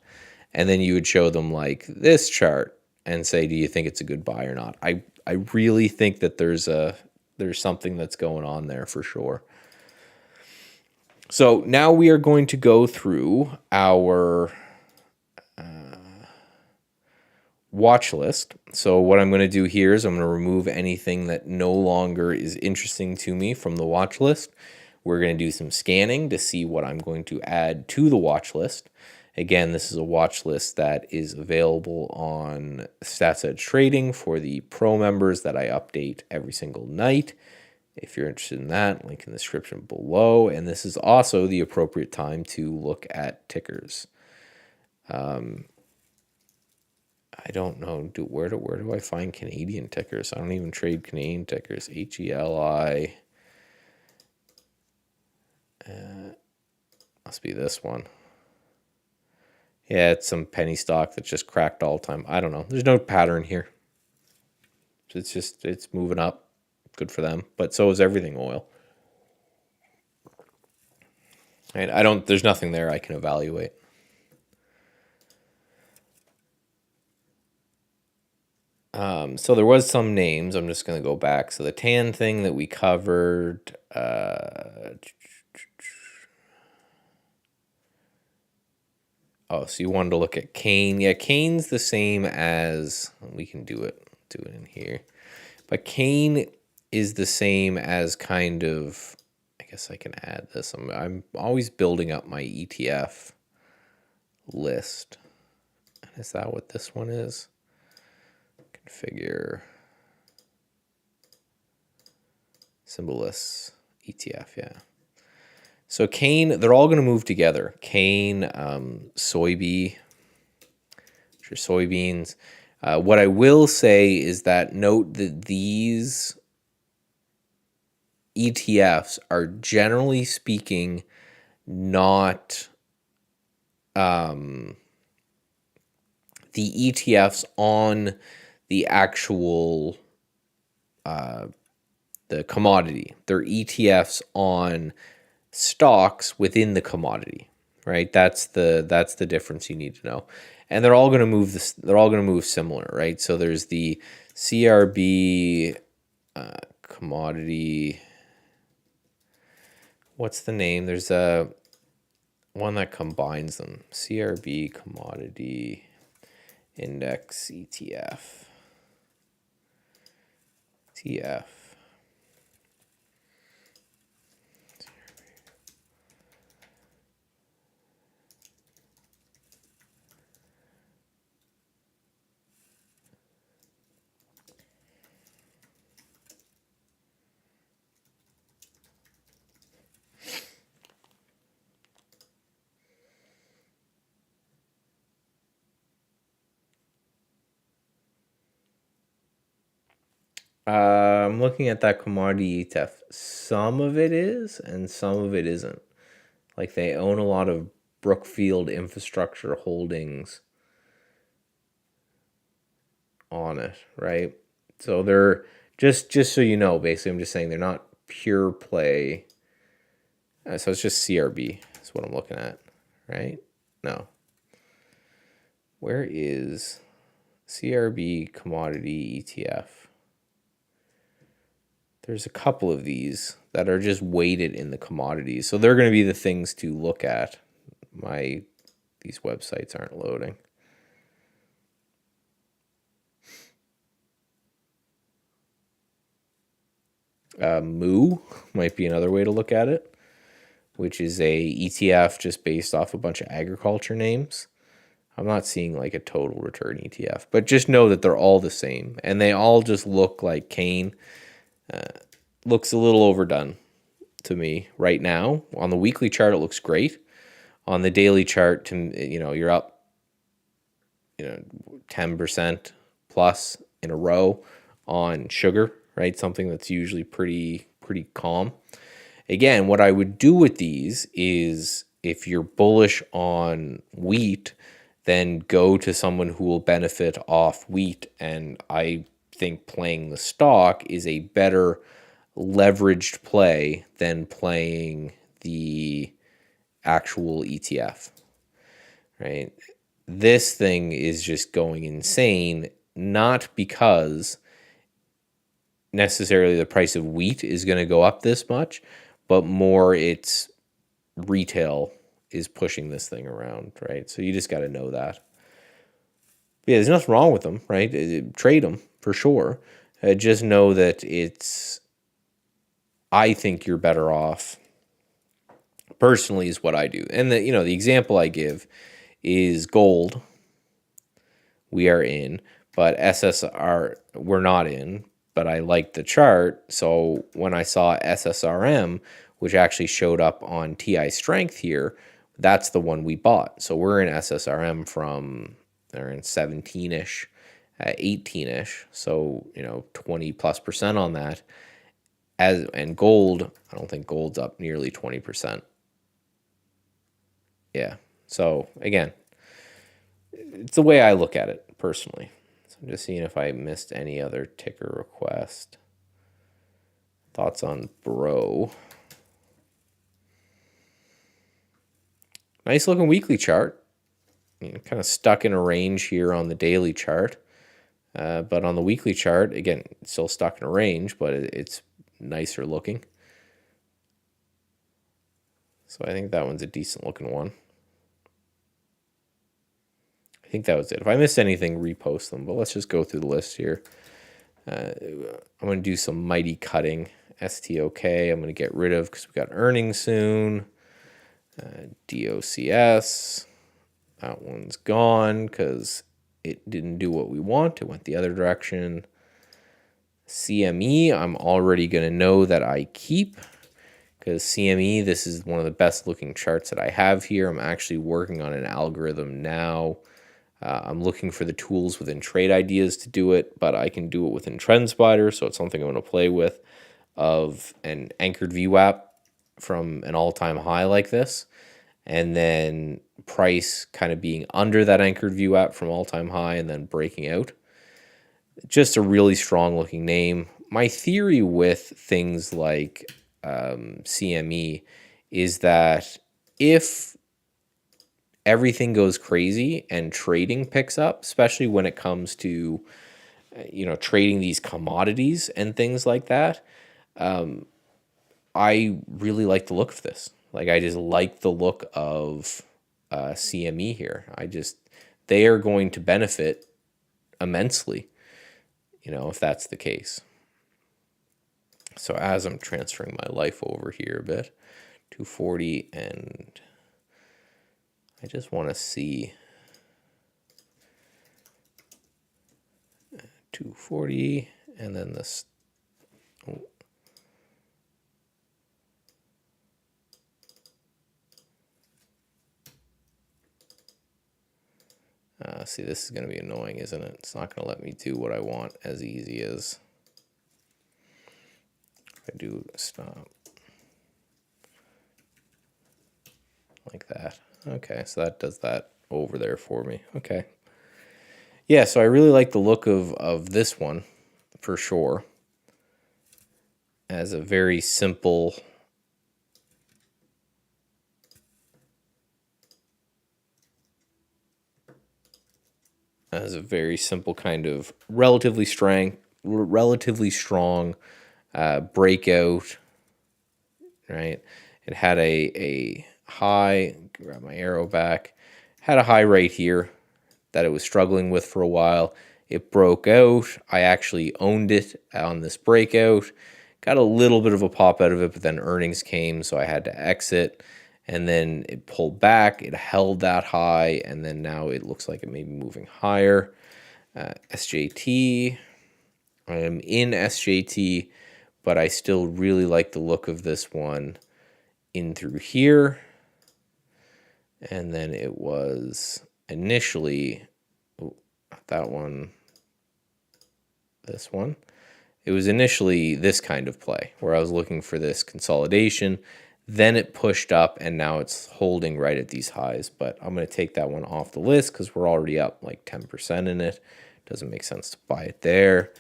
And then you would show them like this chart and say, do you think it's a good buy or not? I really think that there's something that's going on there for sure. So now we are going to go through our watch list. So what I'm going to do here is I'm going to remove anything that no longer is interesting to me from the watch list. We're going to do some scanning to see what I'm going to add to the watch list. Again, this is a watch list that is available on Stats Edge Trading for the pro members that I update every single night. If you're interested in that, link in the description below. And this is also the appropriate time to look at tickers. I don't know. Where do I find Canadian tickers? I don't even trade Canadian tickers. HELI. Must be this one. Yeah, it's some penny stock that's just cracked all the time. I don't know. There's no pattern here. It's moving up. Good for them. But so is everything oil. Right? There's nothing there I can evaluate. So there was some names. I'm just going to go back. So the tan thing that we covered. Oh, so you wanted to look at Kane. Yeah, Kane's the same as, we can do it in here. But Kane is the same as kind of, I guess I can add this. I'm always building up my ETF list. Is that what this one is? Configure. Symbol lists, ETF, yeah. So Kane, they're all going to move together. Kane, soybeans. What I will say is that note that these ETFs are generally speaking not the ETFs on the actual the commodity. They're ETFs on stocks within the commodity, right? That's the difference you need to know. And they're all going to move this. They're all going to move similar, right? So there's the CRB commodity. What's the name? There's a one that combines them. CRB commodity index ETF. TF. I'm looking at that commodity ETF. Some of it is, and some of it isn't. Like they own a lot of Brookfield Infrastructure Holdings on it, right? So they're just so you know, basically, I'm just saying they're not pure play. So it's just CRB. That's what I'm looking at, right? No. Where is CRB commodity ETF? There's a couple of these that are just weighted in the commodities. So they're going to be the things to look at. These websites aren't loading. Moo might be another way to look at it, which is a ETF just based off a bunch of agriculture names. I'm not seeing like a total return ETF, but just know that they're all the same and they all just look like Kane. Looks a little overdone to me right now. On the weekly chart, it looks great. On the daily chart, you're up, 10% plus in a row on sugar, right? Something that's usually pretty calm. Again, what I would do with these is if you're bullish on wheat, then go to someone who will benefit off wheat. And I think playing the stock is a better leveraged play than playing the actual ETF, right? This thing is just going insane, not because necessarily the price of wheat is going to go up this much, but more it's retail is pushing this thing around, right? So you just got to know that. Yeah, there's nothing wrong with them, right? Trade them for sure. Just know that I think you're better off. Personally, is what I do, and the example I give is gold. We are in, but SSR we're not in, but I liked the chart. So when I saw SSRM, which actually showed up on TI Strength here, that's the one we bought. So we're in SSRM from, they're in 17-ish, 18-ish. So, 20+% on that. And gold, I don't think gold's up nearly 20%. Yeah. So again, it's the way I look at it personally. So I'm just seeing if I missed any other ticker request. Thoughts on Bro. Nice looking weekly chart. Kind of stuck in a range here on the daily chart. But on the weekly chart, again, it's still stuck in a range, but it's nicer looking. So I think that one's a decent looking one. I think that was it. If I missed anything, repost them. But let's just go through the list here. I'm going to do some mighty cutting. STOK, I'm going to get rid of because we got earnings soon. DOCS, that one's gone because it didn't do what we want. It went the other direction. CME, I'm already going to know that I keep because CME, this is one of the best looking charts that I have here. I'm actually working on an algorithm now. I'm looking for the tools within Trade Ideas to do it, but I can do it within TrendSpider, so it's something I'm going to play with, of an anchored VWAP from an all-time high like this, and then price kind of being under that anchored VWAP from all-time high and then breaking out. Just a really strong-looking name. My theory with things like CME is that if everything goes crazy and trading picks up, especially when it comes to trading these commodities and things like that, I really like the look of this. Like, I just like the look of CME here. They are going to benefit immensely, if that's the case. So as I'm transferring my life over here a bit, 240, and I just want to see 240, and then this. Oh. See, this is going to be annoying, isn't it? It's not going to let me do what I want as easy as if I do stop like that. Okay, so that does that over there for me. Okay. Yeah, so I really like the look of this one for sure. As a very simple kind of relatively strong breakout, right? It had a high, grab my arrow back, had a high right here that it was struggling with for a while. It broke out. I actually owned it on this breakout. Got a little bit of a pop out of it, but then earnings came, so I had to exit. And then it pulled back. It held that high, and then now it looks like it may be moving higher. SJT. I am in SJT, but I still really like the look of this one in through here. And then it was initially, that one, this one. It was initially this kind of play where I was looking for this consolidation. Then it pushed up, and now it's holding right at these highs. But I'm going to take that one off the list because we're already up like 10% in it. Doesn't make sense to buy it there.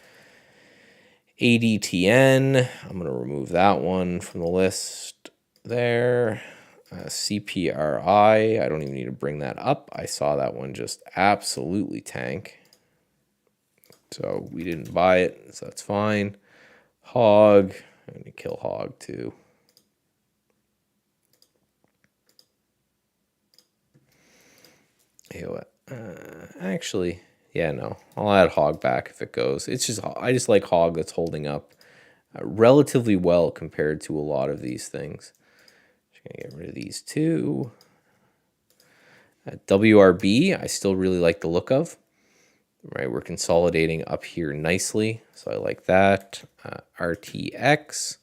ADTN, I'm going to remove that one from the list there. CPRI, I don't even need to bring that up. I saw that one just absolutely tank. So we didn't buy it, so that's fine. Hog, I'm going to kill Hog too. Actually, yeah, no. I'll add Hog back if it goes. I just like Hog that's holding up relatively well compared to a lot of these things. Just gonna get rid of these two. WRB, I still really like the look of. Right, we're consolidating up here nicely, so I like that. RTX,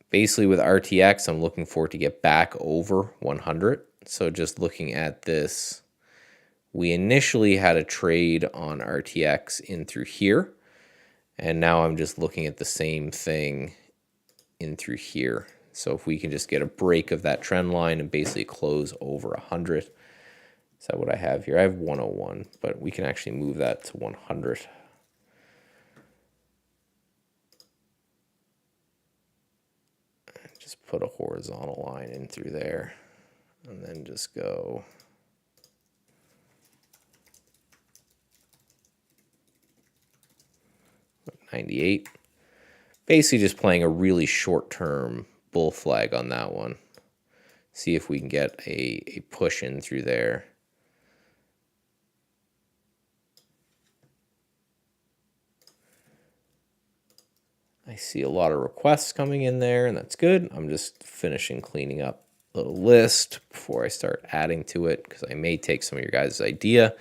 basically with RTX, I'm looking for it to get back over 100. So just looking at this, we initially had a trade on RTX in through here, and now I'm just looking at the same thing in through here. So if we can just get a break of that trend line and basically close over 100. Is that what I have here? I have 101, but we can actually move that to 100. Just put a horizontal line in through there, and then just go 98. Basically just playing a really short-term bull flag on that one. See if we can get a push in through there. I see a lot of requests coming in there, and that's good. I'm just finishing cleaning up the list before I start adding to it, because I may take some of your guys' idea.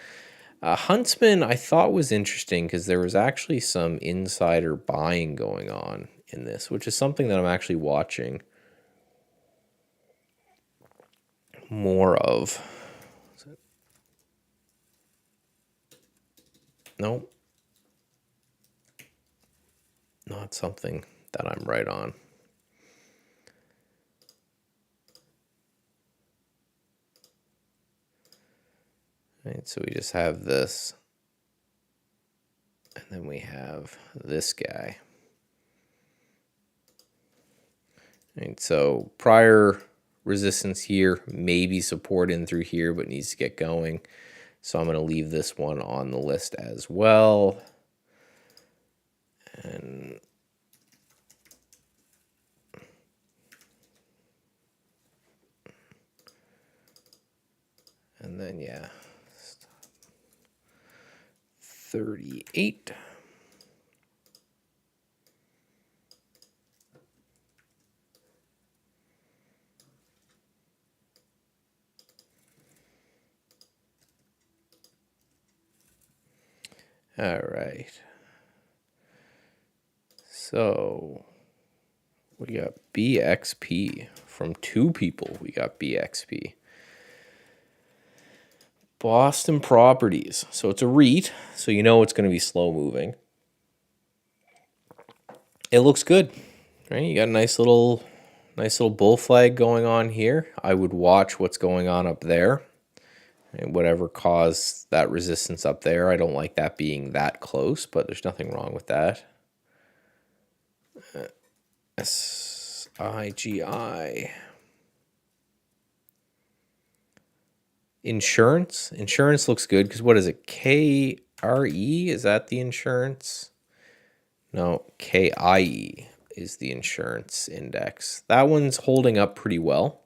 Huntsman I thought was interesting because there was actually some insider buying going on in this, which is something that I'm actually watching more of. Nope. Not something that I'm right on. Right, so we just have this, and then we have this guy. Right, so prior resistance here, maybe support in through here, but needs to get going. So I'm going to leave this one on the list as well. And then, yeah, 38. All right. So we got BXP from two people. We got BXP. Boston Properties. So it's a REIT, so you know it's going to be slow moving. It looks good, right? You got a nice little bull flag going on here. I would watch what's going on up there. And whatever caused that resistance up there, I don't like that being that close, but there's nothing wrong with that. SIGI. Insurance looks good because what is it? KRE? Is that the insurance? No, KIE is the insurance index. That one's holding up pretty well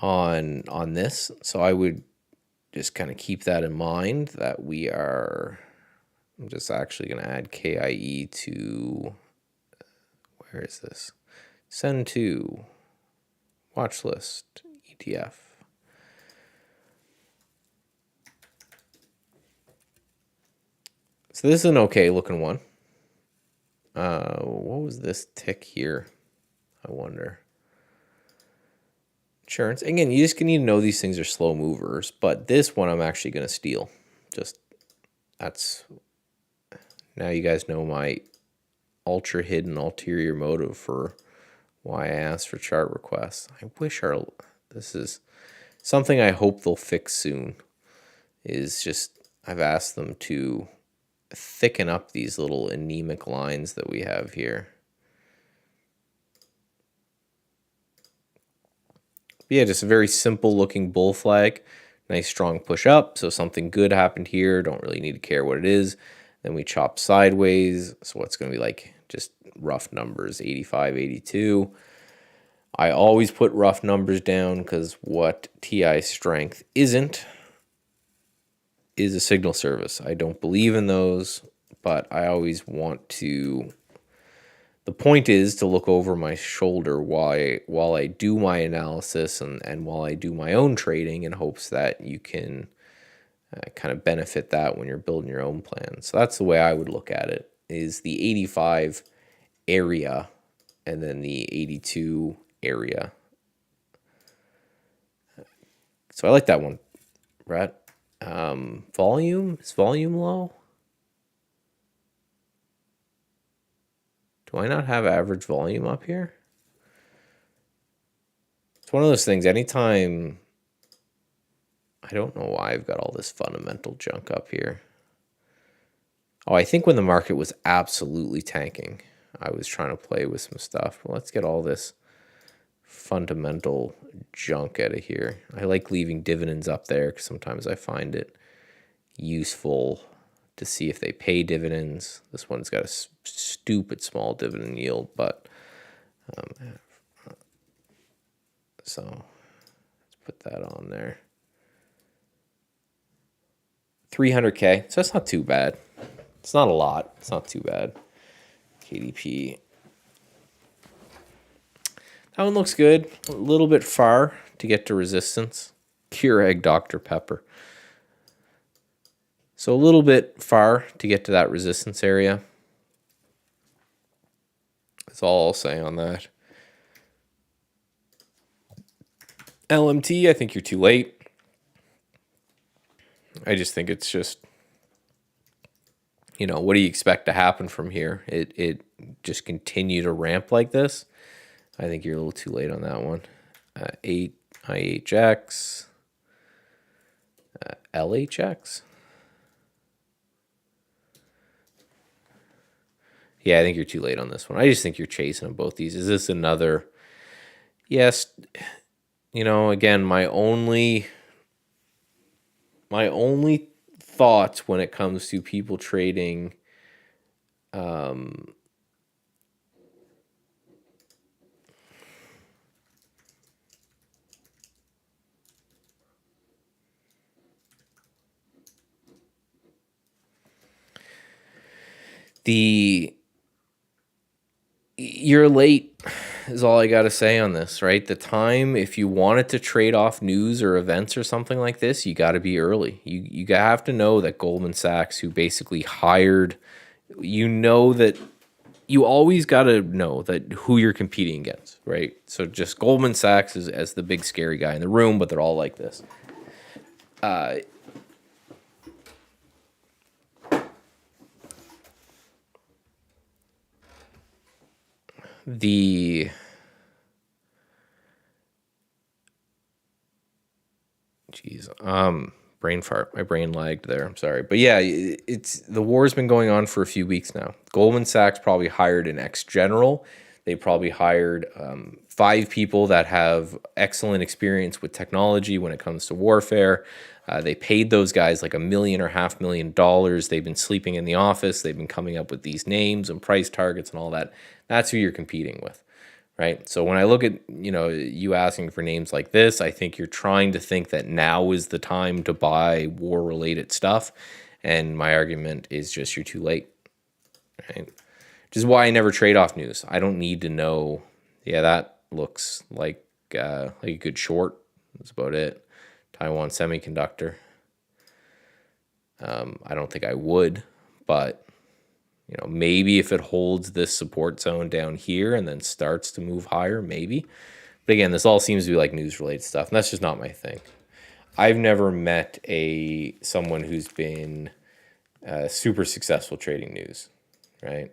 on this. So I would just kind of keep that in mind that we are. I'm just actually going to add KIE to, where is this? Send to watch list ETF. So this is an okay looking one. What was this tick here? I wonder. Insurance. Again, you just need to know these things are slow movers, but this one I'm actually going to steal. Just, that's, now you guys know my ultra hidden ulterior motive for why I asked for chart requests. I wish this is something I hope they'll fix soon, is just, I've asked them to thicken up these little anemic lines that we have here. But yeah, just a very simple looking bull flag. Nice strong push up. So something good happened here. Don't really need to care what it is. Then we chop sideways. So what's going to be like just rough numbers, 85, 82. I always put rough numbers down because what TI strength isn't is a signal service. I don't believe in those, but I always want to. the point is to look over my shoulder while I do my analysis and while I do my own trading, in hopes that you can kind of benefit that when you're building your own plan. So that's the way I would look at it, is the 85 area and then the 82 area. So I like that one, Brett. Volume, is volume low? Do I not have average volume up here? It's one of those things, anytime, I don't know why I've got all this fundamental junk up here. Oh, I think when the market was absolutely tanking, I was trying to play with some stuff. Well, let's get all this fundamental junk out of here. I like leaving dividends up there because sometimes I find it useful to see if they pay dividends. This one's got a stupid small dividend yield, but so let's put that on there. 300K, so that's not too bad. It's not a lot. It's not too bad. KDP. That one looks good. A little bit far to get to resistance. Keurig Dr. Pepper. So a little bit far to get to that resistance area. That's all I'll say on that. LMT, I think you're too late. I just think it's just, what do you expect to happen from here? It just continue to ramp like this? I think you're a little too late on that one. 8 IHX, LHX. Yeah, I think you're too late on this one. I just think you're chasing on both these. Is this another? Yes. Again, my only thoughts when it comes to people trading you're late is all I got to say on this, right? The time, if you wanted to trade off news or events or something like this, you got to be early. You have to know that Goldman Sachs, who basically hired, that you always got to know that who you're competing against, right? So just Goldman Sachs is as the big scary guy in the room, but they're all like this. Brain fart. My brain lagged there. I'm sorry. But yeah, the war's been going on for a few weeks now. Goldman Sachs probably hired an ex-general. They probably hired 5 people that have excellent experience with technology when it comes to warfare. They paid those guys like $1 million or $500,000. They've been sleeping in the office. They've been coming up with these names and price targets and all that. That's who you're competing with. Right. So when I look at, you asking for names like this, I think you're trying to think that now is the time to buy war related stuff. And my argument is just you're too late. Right. Which is why I never trade off news. I don't need to know. Yeah, that looks like a good short. That's about it. Taiwan Semiconductor. I don't think I would, but maybe if it holds this support zone down here and then starts to move higher, maybe. But again, this all seems to be like news-related stuff, and that's just not my thing. I've never met someone who's been super successful trading news, right?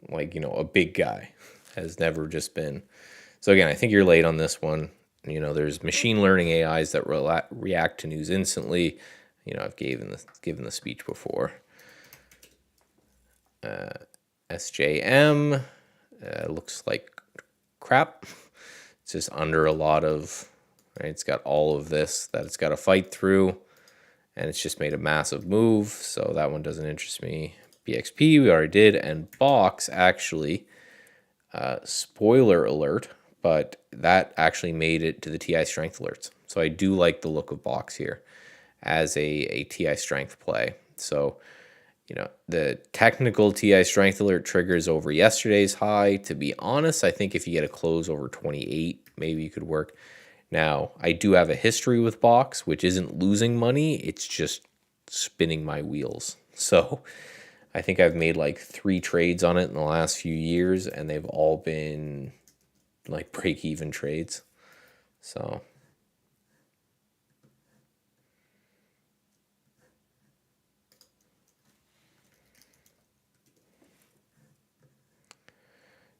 Like, a big guy has never just been. So again, I think you're late on this one. There's machine learning AIs that react to news instantly. I've given the speech before. SJM looks like crap. It's just under a lot of, right? It's got all of this that it's got to fight through, and it's just made a massive move. So that one doesn't interest me. BXP we already did, and Box actually Spoiler alert, but that actually made it to the TI strength alerts. So I do like the look of box here as a TI strength play. So, the technical TI strength alert triggers over yesterday's high. To be honest, I think if you get a close over 28, maybe you could work. Now, I do have a history with box, which isn't losing money. It's just spinning my wheels. So I think I've made like 3 trades on it in the last few years, and they've all been like break-even trades. So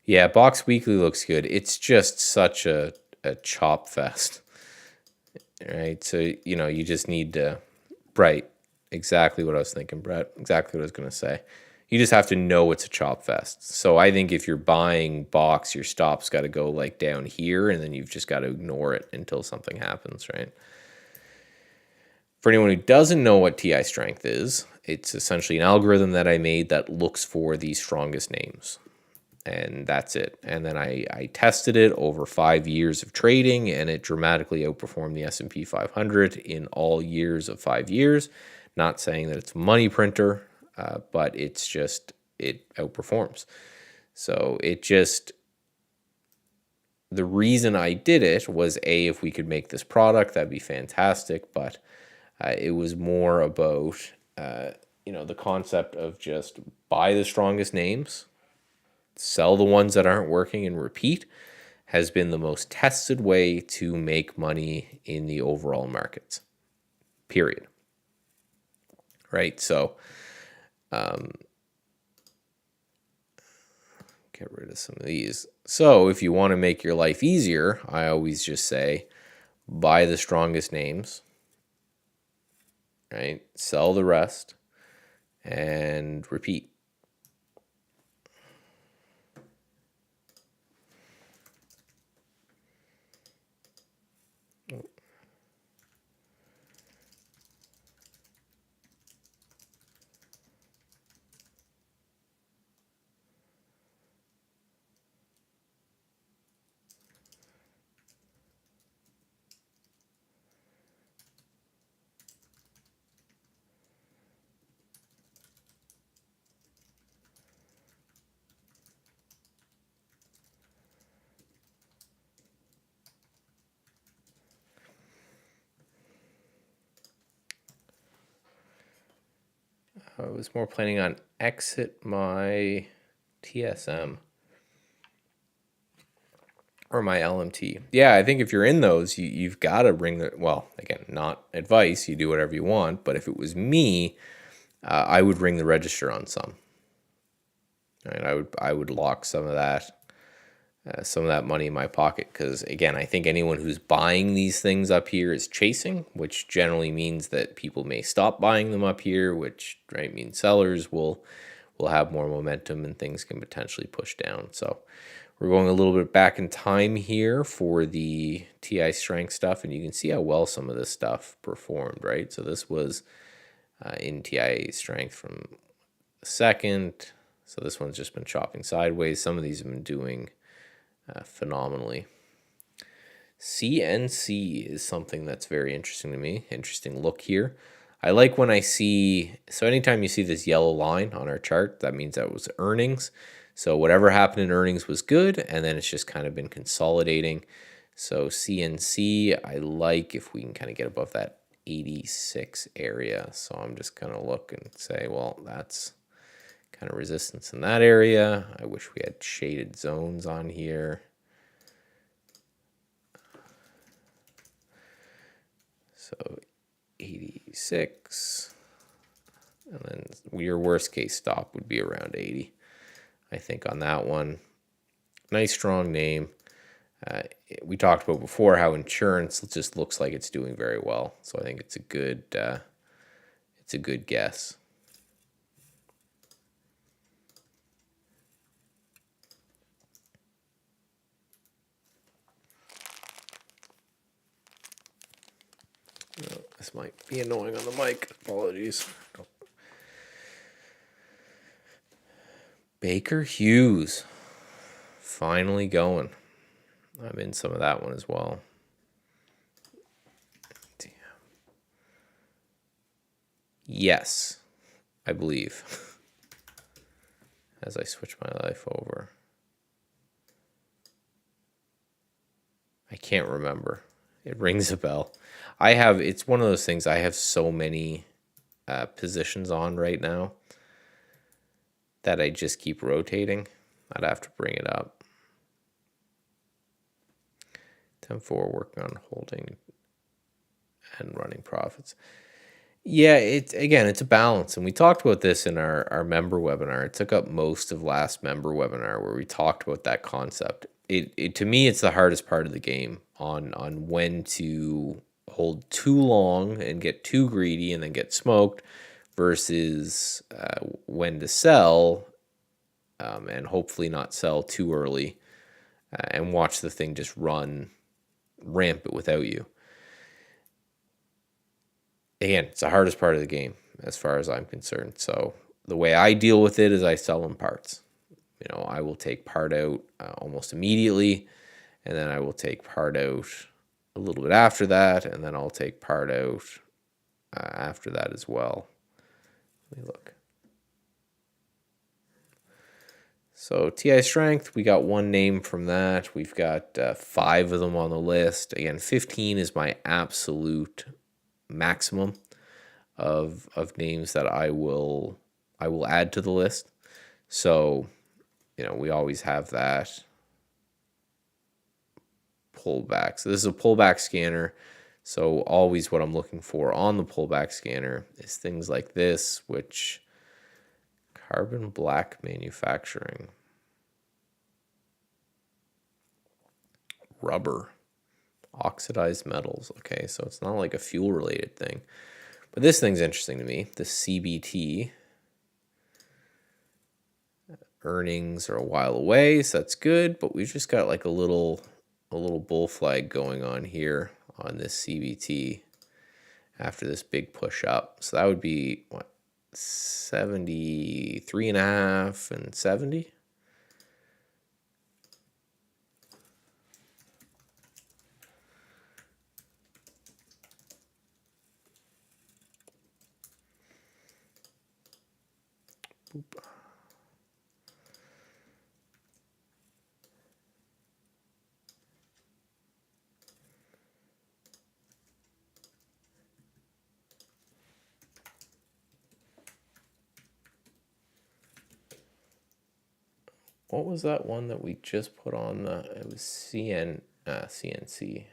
yeah, Box Weekly looks good. It's just such a chop fest, right? So, you just need to, right, exactly what I was thinking, Brett, exactly what I was going to say. You just have to know it's a chop fest. So I think if you're buying box, your stop's got to go like down here, and then you've just got to ignore it until something happens, right? For anyone who doesn't know what TI strength is, it's essentially an algorithm that I made that looks for the strongest names. And that's it. And then I tested it over 5 years of trading, and it dramatically outperformed the S&P 500 in all years of 5 years. Not saying that it's a money printer, but it outperforms. So the reason I did it was if we could make this product, that'd be fantastic. But it was more about, the concept of just buy the strongest names, sell the ones that aren't working, and repeat has been the most tested way to make money in the overall markets, period. Right? So get rid of some of these. So if you want to make your life easier, I always just say buy the strongest names, right? Sell the rest and repeat. I was more planning on exit my TSM or my LMT. Yeah, I think if you're in those, you've got to bring the, well, again, not advice, you do whatever you want, but if it was me, I would ring the register on some. Right? I would lock some of that money in my pocket, because again, I think anyone who's buying these things up here is chasing, which generally means that people may stop buying them up here, which right means sellers will have more momentum and things can potentially push down. So we're going a little bit back in time here for the TI strength stuff, and you can see how well some of this stuff performed, right? So this was in TI strength from the second. So this one's just been chopping sideways. Some of these have been doing phenomenally. CNC is something that's very interesting to me. Interesting look here. I like when I see, so anytime you see this yellow line on our chart, that means that was earnings. So whatever happened in earnings was good, and then it's just kind of been consolidating. So CNC, I like if we can kind of get above that 86 area. So I'm just going to look and say, well, that's kind of resistance in that area. I wish we had shaded zones on here. So 86, and then your worst case stop would be around 80, I think, on that one. Nice strong name. We talked about before how insurance just looks like it's doing very well, so I think it's a good guess. Oh, this might be annoying on the mic. Apologies. Baker Hughes, finally going. I'm in some of that one as well. Damn. Yes, I believe. As I switch my life over. I can't remember. It rings a bell. It's one of those things, I have so many positions on right now that I just keep rotating. I'd have to bring it up. 10-4, working on holding and running profits. Yeah, it's a balance. And we talked about this in our member webinar. It took up most of last member webinar where we talked about that concept. It to me, it's the hardest part of the game on when to hold too long and get too greedy and then get smoked versus when to sell and hopefully not sell too early and watch the thing just run rampant without you. Again, it's the hardest part of the game as far as I'm concerned. So the way I deal with it is I sell in parts. I will take part out almost immediately, and then I will take part out a little bit after that, and then I'll take part out after that as well. Let me look. So TI strength, we got one name from that. We've got 5 of them on the list. Again, 15 is my absolute maximum of names that I will add to the list. So, we always have that pullback. So this is a pullback scanner. So always what I'm looking for on the pullback scanner is things like this, which carbon black manufacturing, rubber, oxidized metals. Okay, so it's not like a fuel related thing. But this thing's interesting to me. The CBT earnings are a while away, so that's good. But we've just got like a little bull flag going on here on this CBT after this big push up. So that would be what, 73.5 and 70. Boop. What was that one that we just put on the, it was CNC.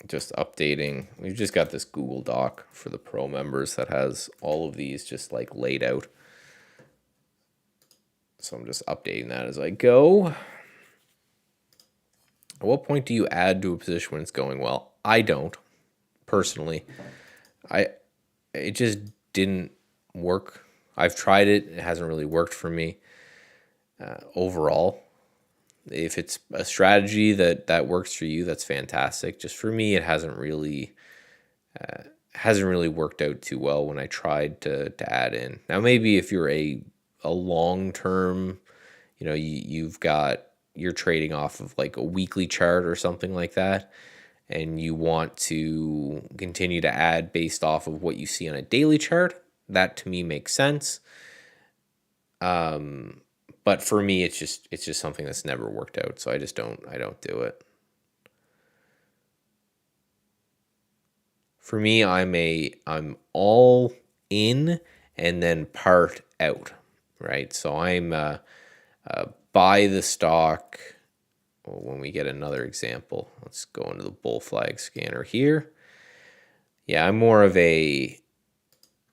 Just updating. We've just got this Google Doc for the pro members that has all of these just like laid out. So I'm just updating that as I go. At what point do you add to a position when it's going well? I don't, personally. It just didn't work. I've tried it. It hasn't really worked for me overall. If it's a strategy that works for you, that's fantastic. Just for me, it hasn't really worked out too well when I tried to add in. Now, maybe if you're a long-term, you're trading off of like a weekly chart or something like that, and you want to continue to add based off of what you see on a daily chart, that to me makes sense. But for me, it's just something that's never worked out, so I don't do it. For me, I'm all in and then part out, right? So I'm buy the stock. Well, when we get another example, let's go into the bull flag scanner here. Yeah, I'm more of a,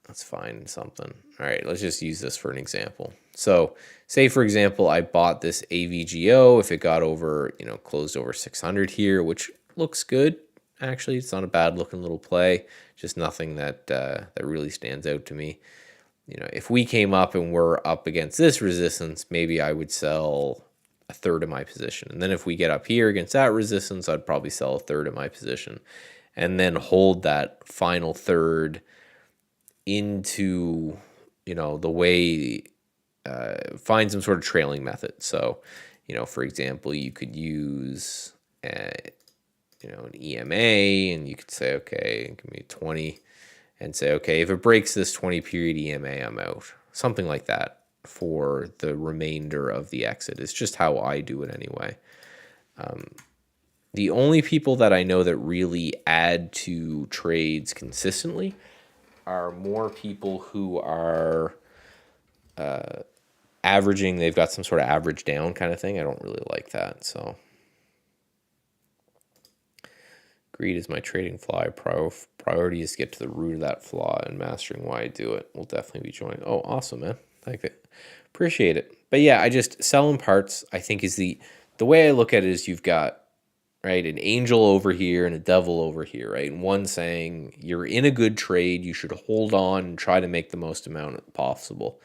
let's find something. All right, let's just use this for an example. So say, for example, I bought this AVGO. If it got over, closed over 600 here, which looks good. Actually, it's not a bad looking little play. Just nothing that really stands out to me. If we came up and we're up against this resistance, maybe I would sell a third of my position. And then if we get up here against that resistance, I'd probably sell a third of my position and then hold that final third into, the way, find some sort of trailing method. So, for example, you could use, an EMA, and you could say, okay, give me 20, and say, okay, if it breaks this 20 period EMA, I'm out. Something like that for the remainder of the exit. It's just how I do it anyway. The only people that I know that really add to trades consistently are more people who are averaging. They've got some sort of average down kind of thing. I don't really like that. So greed is my trading flaw. Priority is to get to the root of that flaw, and mastering why I do it will definitely be joining. Oh, awesome, man. Thank you. Appreciate it. But yeah, I just selling parts, I think, is the way I look at it is you've got, right, an angel over here and a devil over here, right? And one saying you're in a good trade, you should hold on and try to make the most amount possible.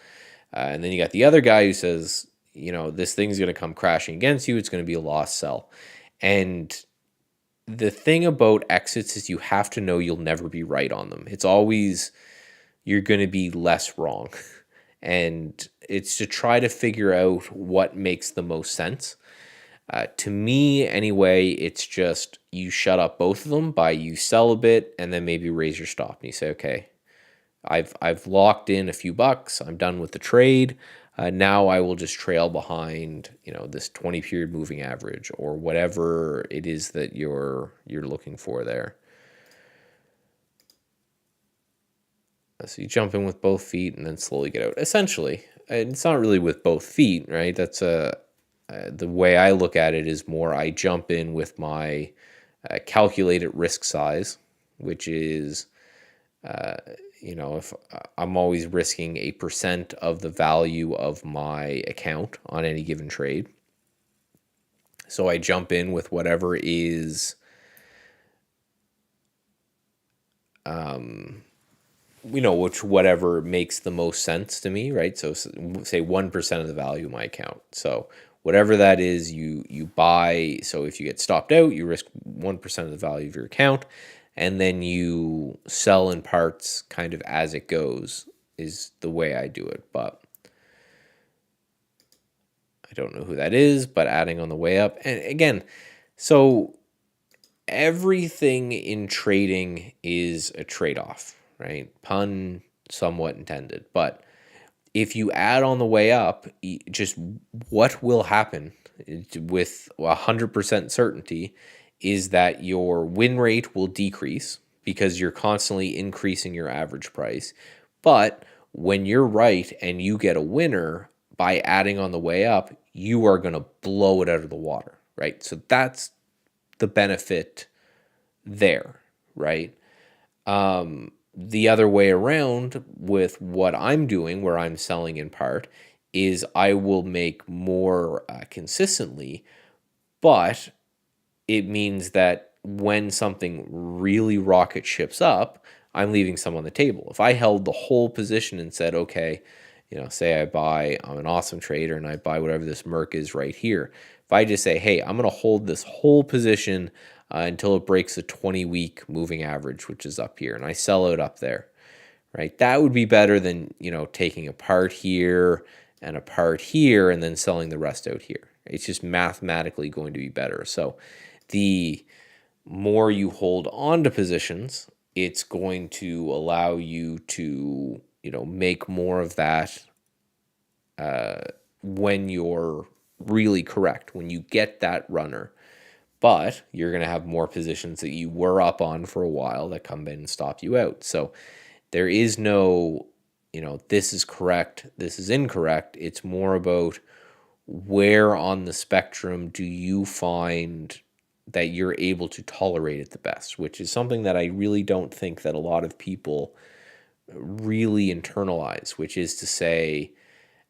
And then you got the other guy who says, this thing's going to come crashing against you. It's going to be a lost sell. And the thing about exits is you have to know you'll never be right on them. It's always, you're going to be less wrong. And it's to try to figure out what makes the most sense. To me, anyway, it's just you shut up both of them by you sell a bit and then maybe raise your stop. And you say, okay, I've locked in a few bucks. I'm done with the trade. Now I will just trail behind, this 20 period moving average or whatever it is that you're looking for there. So you jump in with both feet and then slowly get out. Essentially, it's not really with both feet, right? That's the way I look at it is more I jump in with my calculated risk size, which is, if I'm always risking 8% of the value of my account on any given trade. So I jump in with whatever is, whatever makes the most sense to me, right? So say 1% of the value of my account. So whatever that is, you buy. So if you get stopped out, you risk 1% of the value of your account, and then you sell in parts kind of as it goes is the way I do it. But I don't know who that is, but adding on the way up. And again, so everything in trading is a trade-off, right? Pun somewhat intended. But if you add on the way up, just what will happen with 100% certainty is that your win rate will decrease because you're constantly increasing your average price. But when you're right and you get a winner by adding on the way up, you are going to blow it out of the water, right? So that's the benefit there, right? The other way around with what I'm doing, where I'm selling in part, is I will make more consistently, but it means that when something really rocket ships up, I'm leaving some on the table. If I held the whole position and said, okay, say I'm an awesome trader and I buy whatever this Merc is right here. If I just say, hey, I'm going to hold this whole position until it breaks the 20-week moving average, which is up here, and I sell it up there, right? That would be better than, taking a part here and a part here and then selling the rest out here. It's just mathematically going to be better. So the more you hold on to positions, it's going to allow you to, make more of that when you're really correct, when you get that runner. But you're going to have more positions that you were up on for a while that come in and stop you out. So there is no, this is correct, this is incorrect. It's more about where on the spectrum do you find that you're able to tolerate it the best, which is something that I really don't think that a lot of people really internalize, which is to say,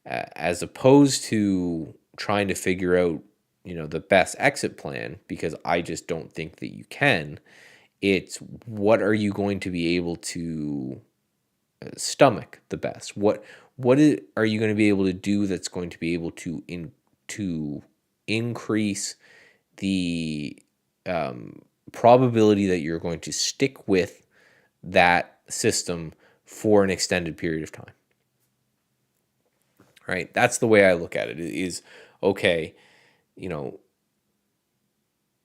as opposed to trying to figure out, the best exit plan, because I just don't think that you can, it's what are you going to be able to stomach the best? Are you going to be able to do that's going to be able to increase the probability that you're going to stick with that system for an extended period of time. Right? That's the way I look at it. It is, okay, you know,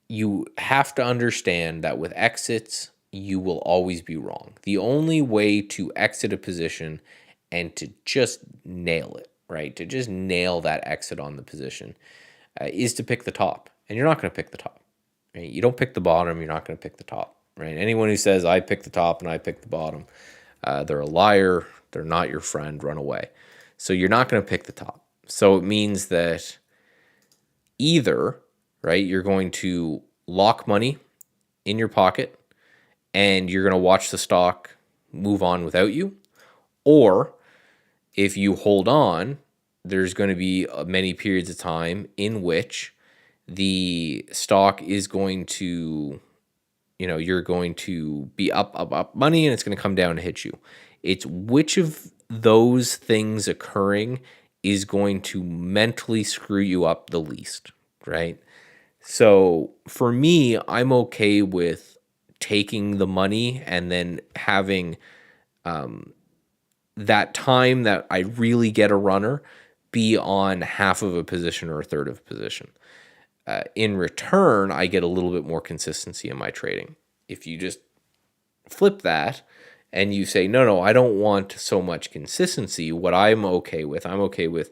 you have to understand that with exits, you will always be wrong. The only way to exit a position and to just nail it, right? To just nail that exit on the position is to pick the top. And you're not going to pick the top. Right? You don't pick the bottom, you're not going to pick the top. Right? Anyone who says, I pick the top and I pick the bottom, they're a liar. They're not your friend. Run away. So you're not going to pick the top. So it means that either, right, you're going to lock money in your pocket and you're going to watch the stock move on without you, or if you hold on, there's going to be many periods of time in which the stock is going to, you're going to be up money and it's going to come down and hit you. It's which of those things occurring is going to mentally screw you up the least, right? So for me, I'm okay with taking the money and then having that time that I really get a runner be on half of a position or a third of a position. In return, I get a little bit more consistency in my trading. If you just flip that and you say, no, I don't want so much consistency, what I'm okay with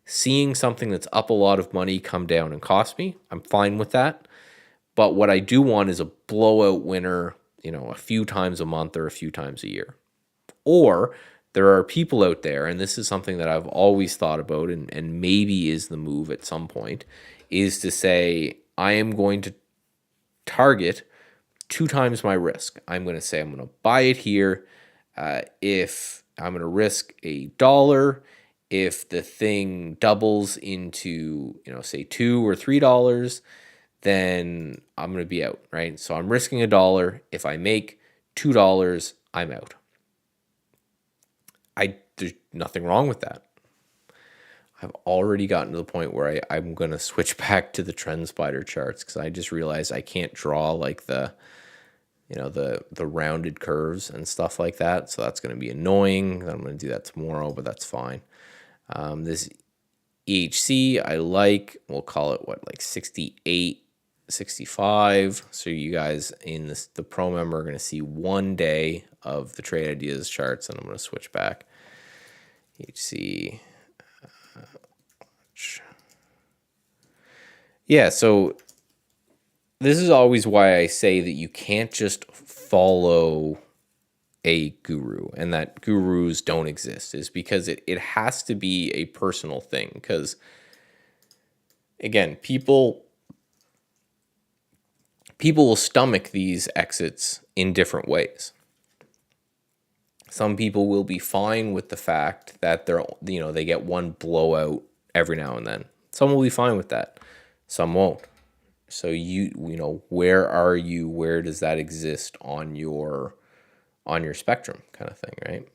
seeing something that's up a lot of money come down and cost me. I'm fine with that. But what I do want is a blowout winner, a few times a month or a few times a year. Or there are people out there, and this is something that I've always thought about and maybe is the move at some point, is to say, I am going to target 2 times my risk. I'm going to say I'm going to buy it here. If I'm going to risk $1, if the thing doubles into, say $2 or $3, then I'm going to be out, right? So I'm risking $1. If I make $2, I'm out. There's nothing wrong with that. I've already gotten to the point where I'm going to switch back to the trend spider charts because I just realized I can't draw like the rounded curves and stuff like that. So that's going to be annoying. I'm going to do that tomorrow, but that's fine. This EHC I like. We'll call it like 68, 65. So you guys in the pro member are going to see 1 day of the trade ideas charts, and I'm going to switch back. EHC. Yeah, so this is always why I say that you can't just follow a guru and that gurus don't exist, is because it has to be a personal thing. Because, again, people will stomach these exits in different ways. Some people will be fine with the fact that they get one blowout every now and then. Some will be fine with that. Some won't. So where are you? Where does that exist on your spectrum, kind of thing, right?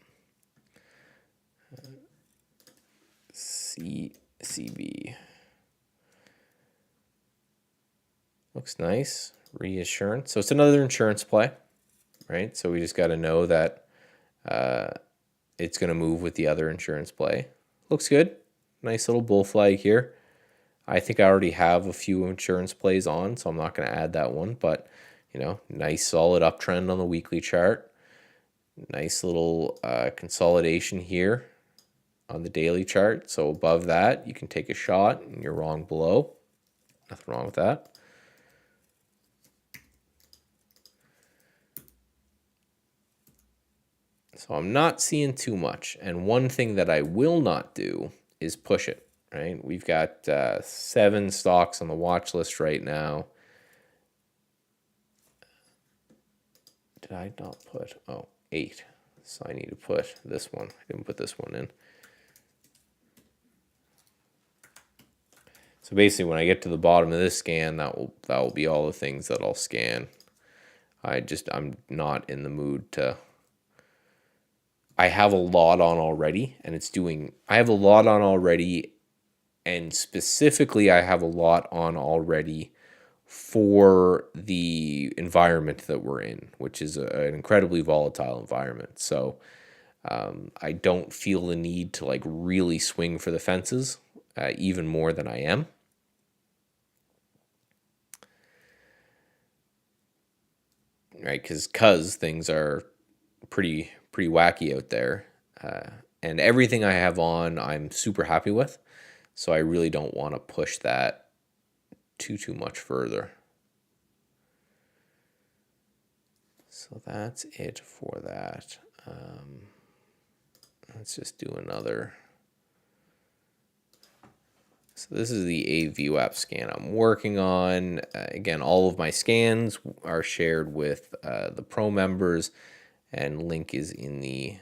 CB looks nice. Reassurance. So it's another insurance play, right? So we just got to know that it's going to move with the other insurance play. Looks good. Nice little bull flag here. I think I already have a few insurance plays on, so I'm not going to add that one. But, nice solid uptrend on the weekly chart. Nice little consolidation here on the daily chart. So above that, you can take a shot and you're wrong below. Nothing wrong with that. So I'm not seeing too much. And one thing that I will not do is push it, right? We've got 7 stocks on the watch list right now. Did I not put? 8. So I need to put this one. I didn't put this one in. So basically, when I get to the bottom of this scan, that will be all the things that I'll scan. I'm not in the mood to. I have a lot on already, and and specifically I have a lot on already for the environment that we're in, which is an incredibly volatile environment. So I don't feel the need to like really swing for the fences, even more than I am. Right, because things are pretty wacky out there, and everything I have on, I'm super happy with. So I really don't want to push that too much further. So that's it for that. Let's just do another. So this is the AVUAP scan I'm working on. Again, all of my scans are shared with the Pro members, and link is in the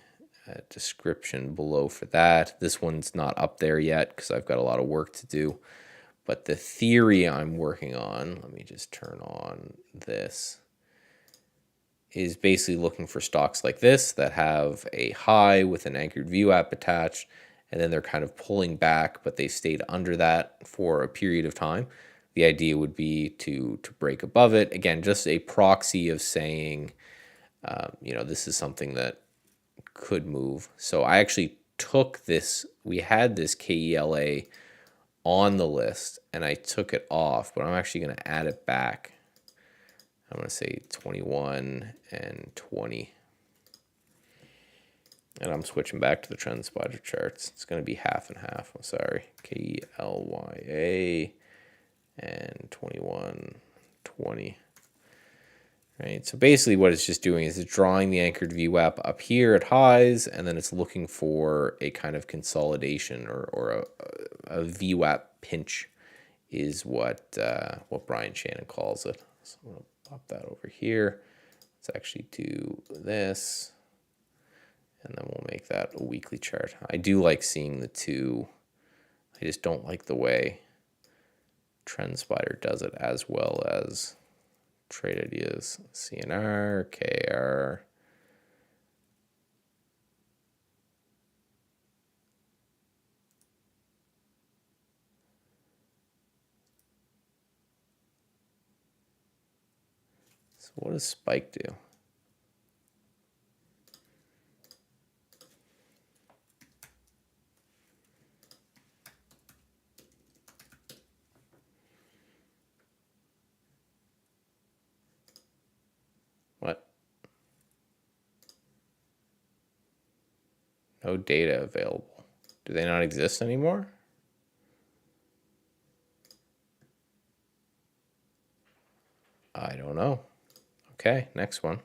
description below for that. This one's not up there yet because I've got a lot of work to do. But the theory I'm working on, let me just turn on this, is basically looking for stocks like this that have a high with an anchored VWAP attached, and then they're kind of pulling back, but they stayed under that for a period of time. The idea would be to break above it. Again, just a proxy of saying, this is something that could move. So I actually took this, we had this KELA on the list, and I took it off, but I'm actually going to add it back. I'm going to say 21 and 20. And I'm switching back to the trend spider charts. It's going to be half and half. I'm sorry. KELYA and 21, 20. Right. So basically what it's just doing is it's drawing the anchored VWAP up here at highs, and then it's looking for a kind of consolidation or a VWAP pinch is what Brian Shannon calls it. So I'm going to pop that over here. Let's actually do this, and then we'll make that a weekly chart. I do like seeing the two. I just don't like the way Trend Spider does it as well as Trade Ideas. CNR, KR. So what does Spike do? What? No data available. Do they not exist anymore? I don't know. Okay, next one.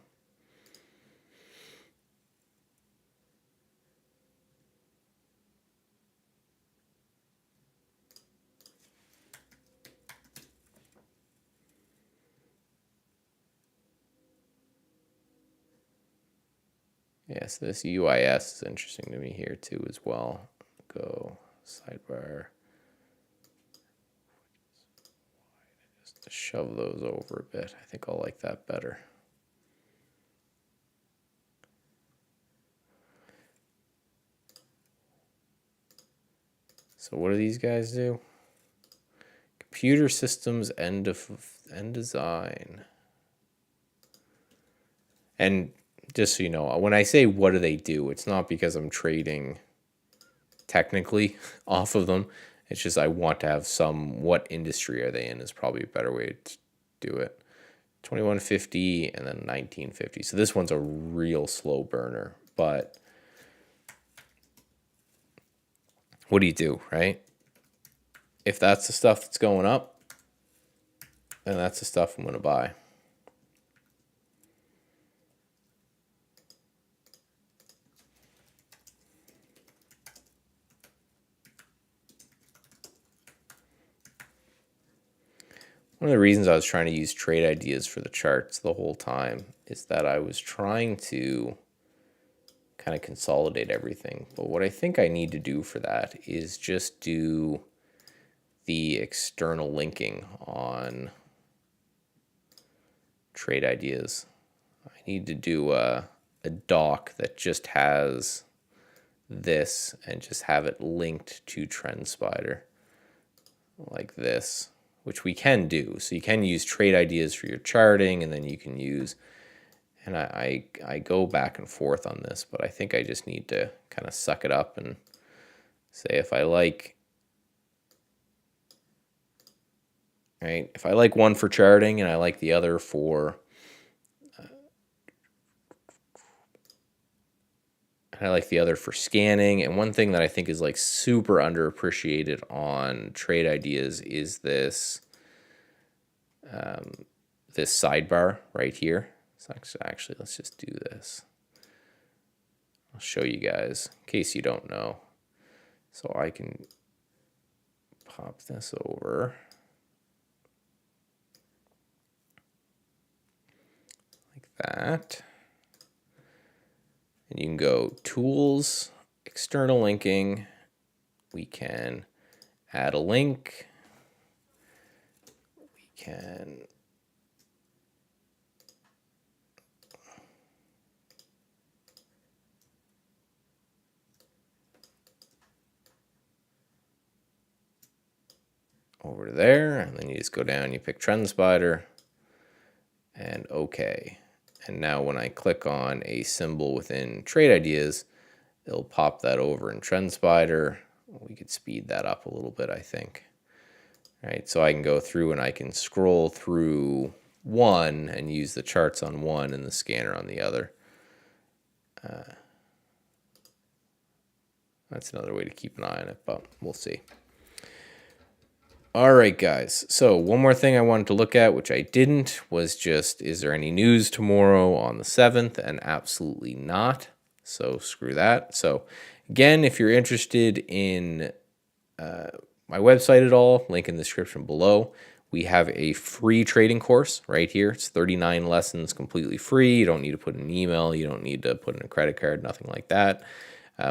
Yes, this UIS is interesting to me here too as well. Go sidebar. Just to shove those over a bit. I think I'll like that better. So what do these guys do? Computer systems end design. And just so you know, when I say what do they do, it's not because I'm trading technically off of them. It's just I want to have some, what industry are they in is probably a better way to do it. 2150 and then 1950. So this one's a real slow burner, but what do you do, right? If that's the stuff that's going up, then that's the stuff I'm going to buy. One of the reasons I was trying to use trade ideas for the charts the whole time is that I was trying to kind of consolidate everything. But what I think I need to do for that is just do the external linking on trade ideas. I need to do a doc that just has this and just have it linked to Trend Spider like this, which we can do. So you can use trade ideas for your charting, and then you can use And I go back and forth on this, but I think I just need to kind of suck it up and say if I like, right, if I like one for charting and I like the other for scanning. And one thing that I think is like super underappreciated on trade ideas is this this sidebar right here. So actually, let's just do this. I'll show you guys in case you don't know. So I can pop this over like that. And you can go Tools, External Linking. We can add a link. We can over to there, and then you just go down, you pick Trend Spider, and OK. And now when I click on a symbol within Trade Ideas, it'll pop that over in Trend Spider. We could speed that up a little bit, I think. All right, so I can go through and I can scroll through one and use the charts on one and the scanner on the other. That's another way to keep an eye on it, but we'll see. All right, guys. So one more thing I wanted to look at, which I didn't, was just, is there any news tomorrow on the 7th? And absolutely not. So screw that. So again, if you're interested in my website at all, link in the description below. We have a free trading course right here. It's 39 lessons, completely free. You don't need to put in an email. You don't need to put in a credit card, nothing like that.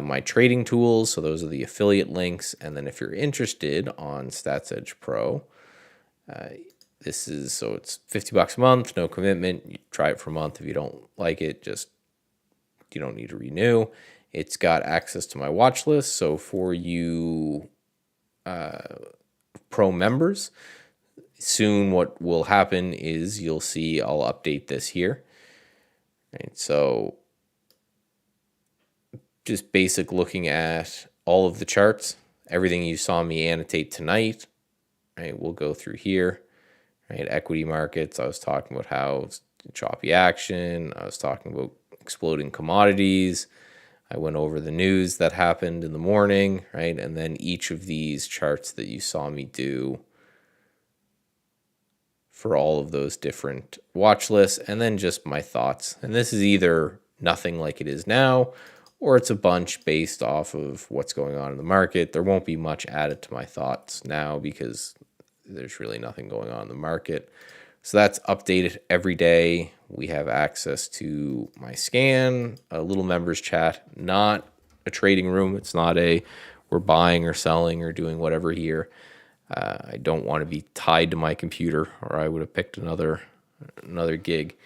My trading tools, so those are the affiliate links. And then if you're interested on Stats Edge Pro, this is, so it's $50 a month, no commitment. You try it for a month. If you don't like it, just, you don't need to renew. It's got access to my watch list. So for you pro members, soon what will happen is you'll see I'll update this here. Right, so just basic looking at all of the charts, everything you saw me annotate tonight, right? We'll go through here, right? Equity markets, I was talking about how choppy action. I was talking about exploding commodities. I went over the news that happened in the morning, right? And then each of these charts that you saw me do for all of those different watch lists, and then just my thoughts. And this is either nothing like it is now, or it's a bunch based off of what's going on in the market. There won't be much added to my thoughts now because there's really nothing going on in the market. So that's updated every day. We have access to my scan, a little members chat, not a trading room. It's not a we're buying or selling or doing whatever here. I don't want to be tied to my computer, or I would have picked another gig.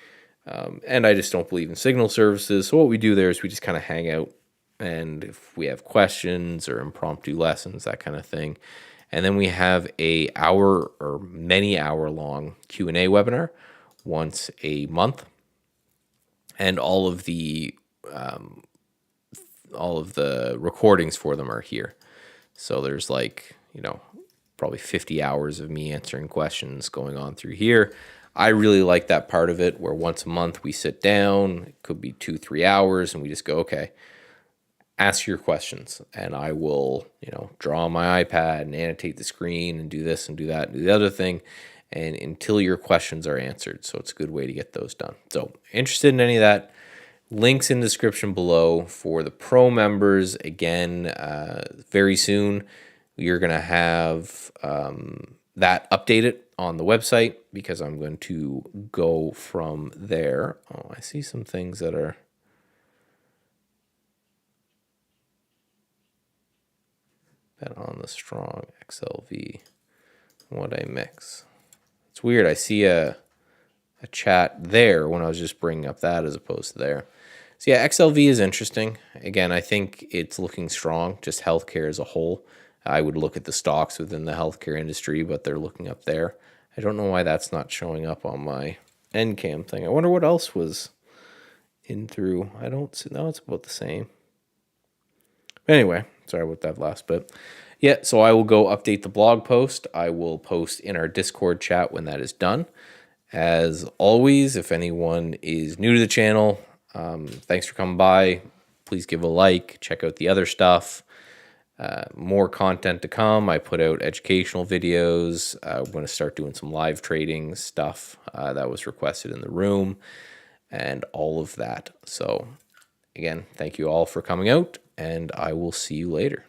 And I just don't believe in signal services. So what we do there is we just kind of hang out, and if we have questions or impromptu lessons, that kind of thing. And then we have a hour or many hour long Q&A webinar once a month. And all of the recordings for them are here. So there's like, probably 50 hours of me answering questions going on through here. I really like that part of it where once a month we sit down, it could be 2-3 hours, and we just go, okay, ask your questions. And I will, draw on my iPad and annotate the screen and do this and do that and do the other thing, and until your questions are answered. So it's a good way to get those done. So interested in any of that, links in the description below. For the pro members, again, very soon, you're going to have that updated on the website, because I'm going to go from there. Oh, I see some things that are bet on the strong XLV. What I mix? It's weird. I see a chat there when I was just bringing up that as opposed to there. So yeah, XLV is interesting. Again, I think it's looking strong, just healthcare as a whole. I would look at the stocks within the healthcare industry, but they're looking up there. I don't know why that's not showing up on my end cam thing. I wonder what else was in through. I don't see, no, it's about the same. Anyway, sorry about that last bit. Yeah, so I will go update the blog post. I will post in our Discord chat when that is done. As always, if anyone is new to the channel, thanks for coming by. Please give a like, check out the other stuff. More content to come. I put out educational videos. I'm going to start doing some live trading stuff that was requested in the room and all of that. So again, thank you all for coming out, and I will see you later.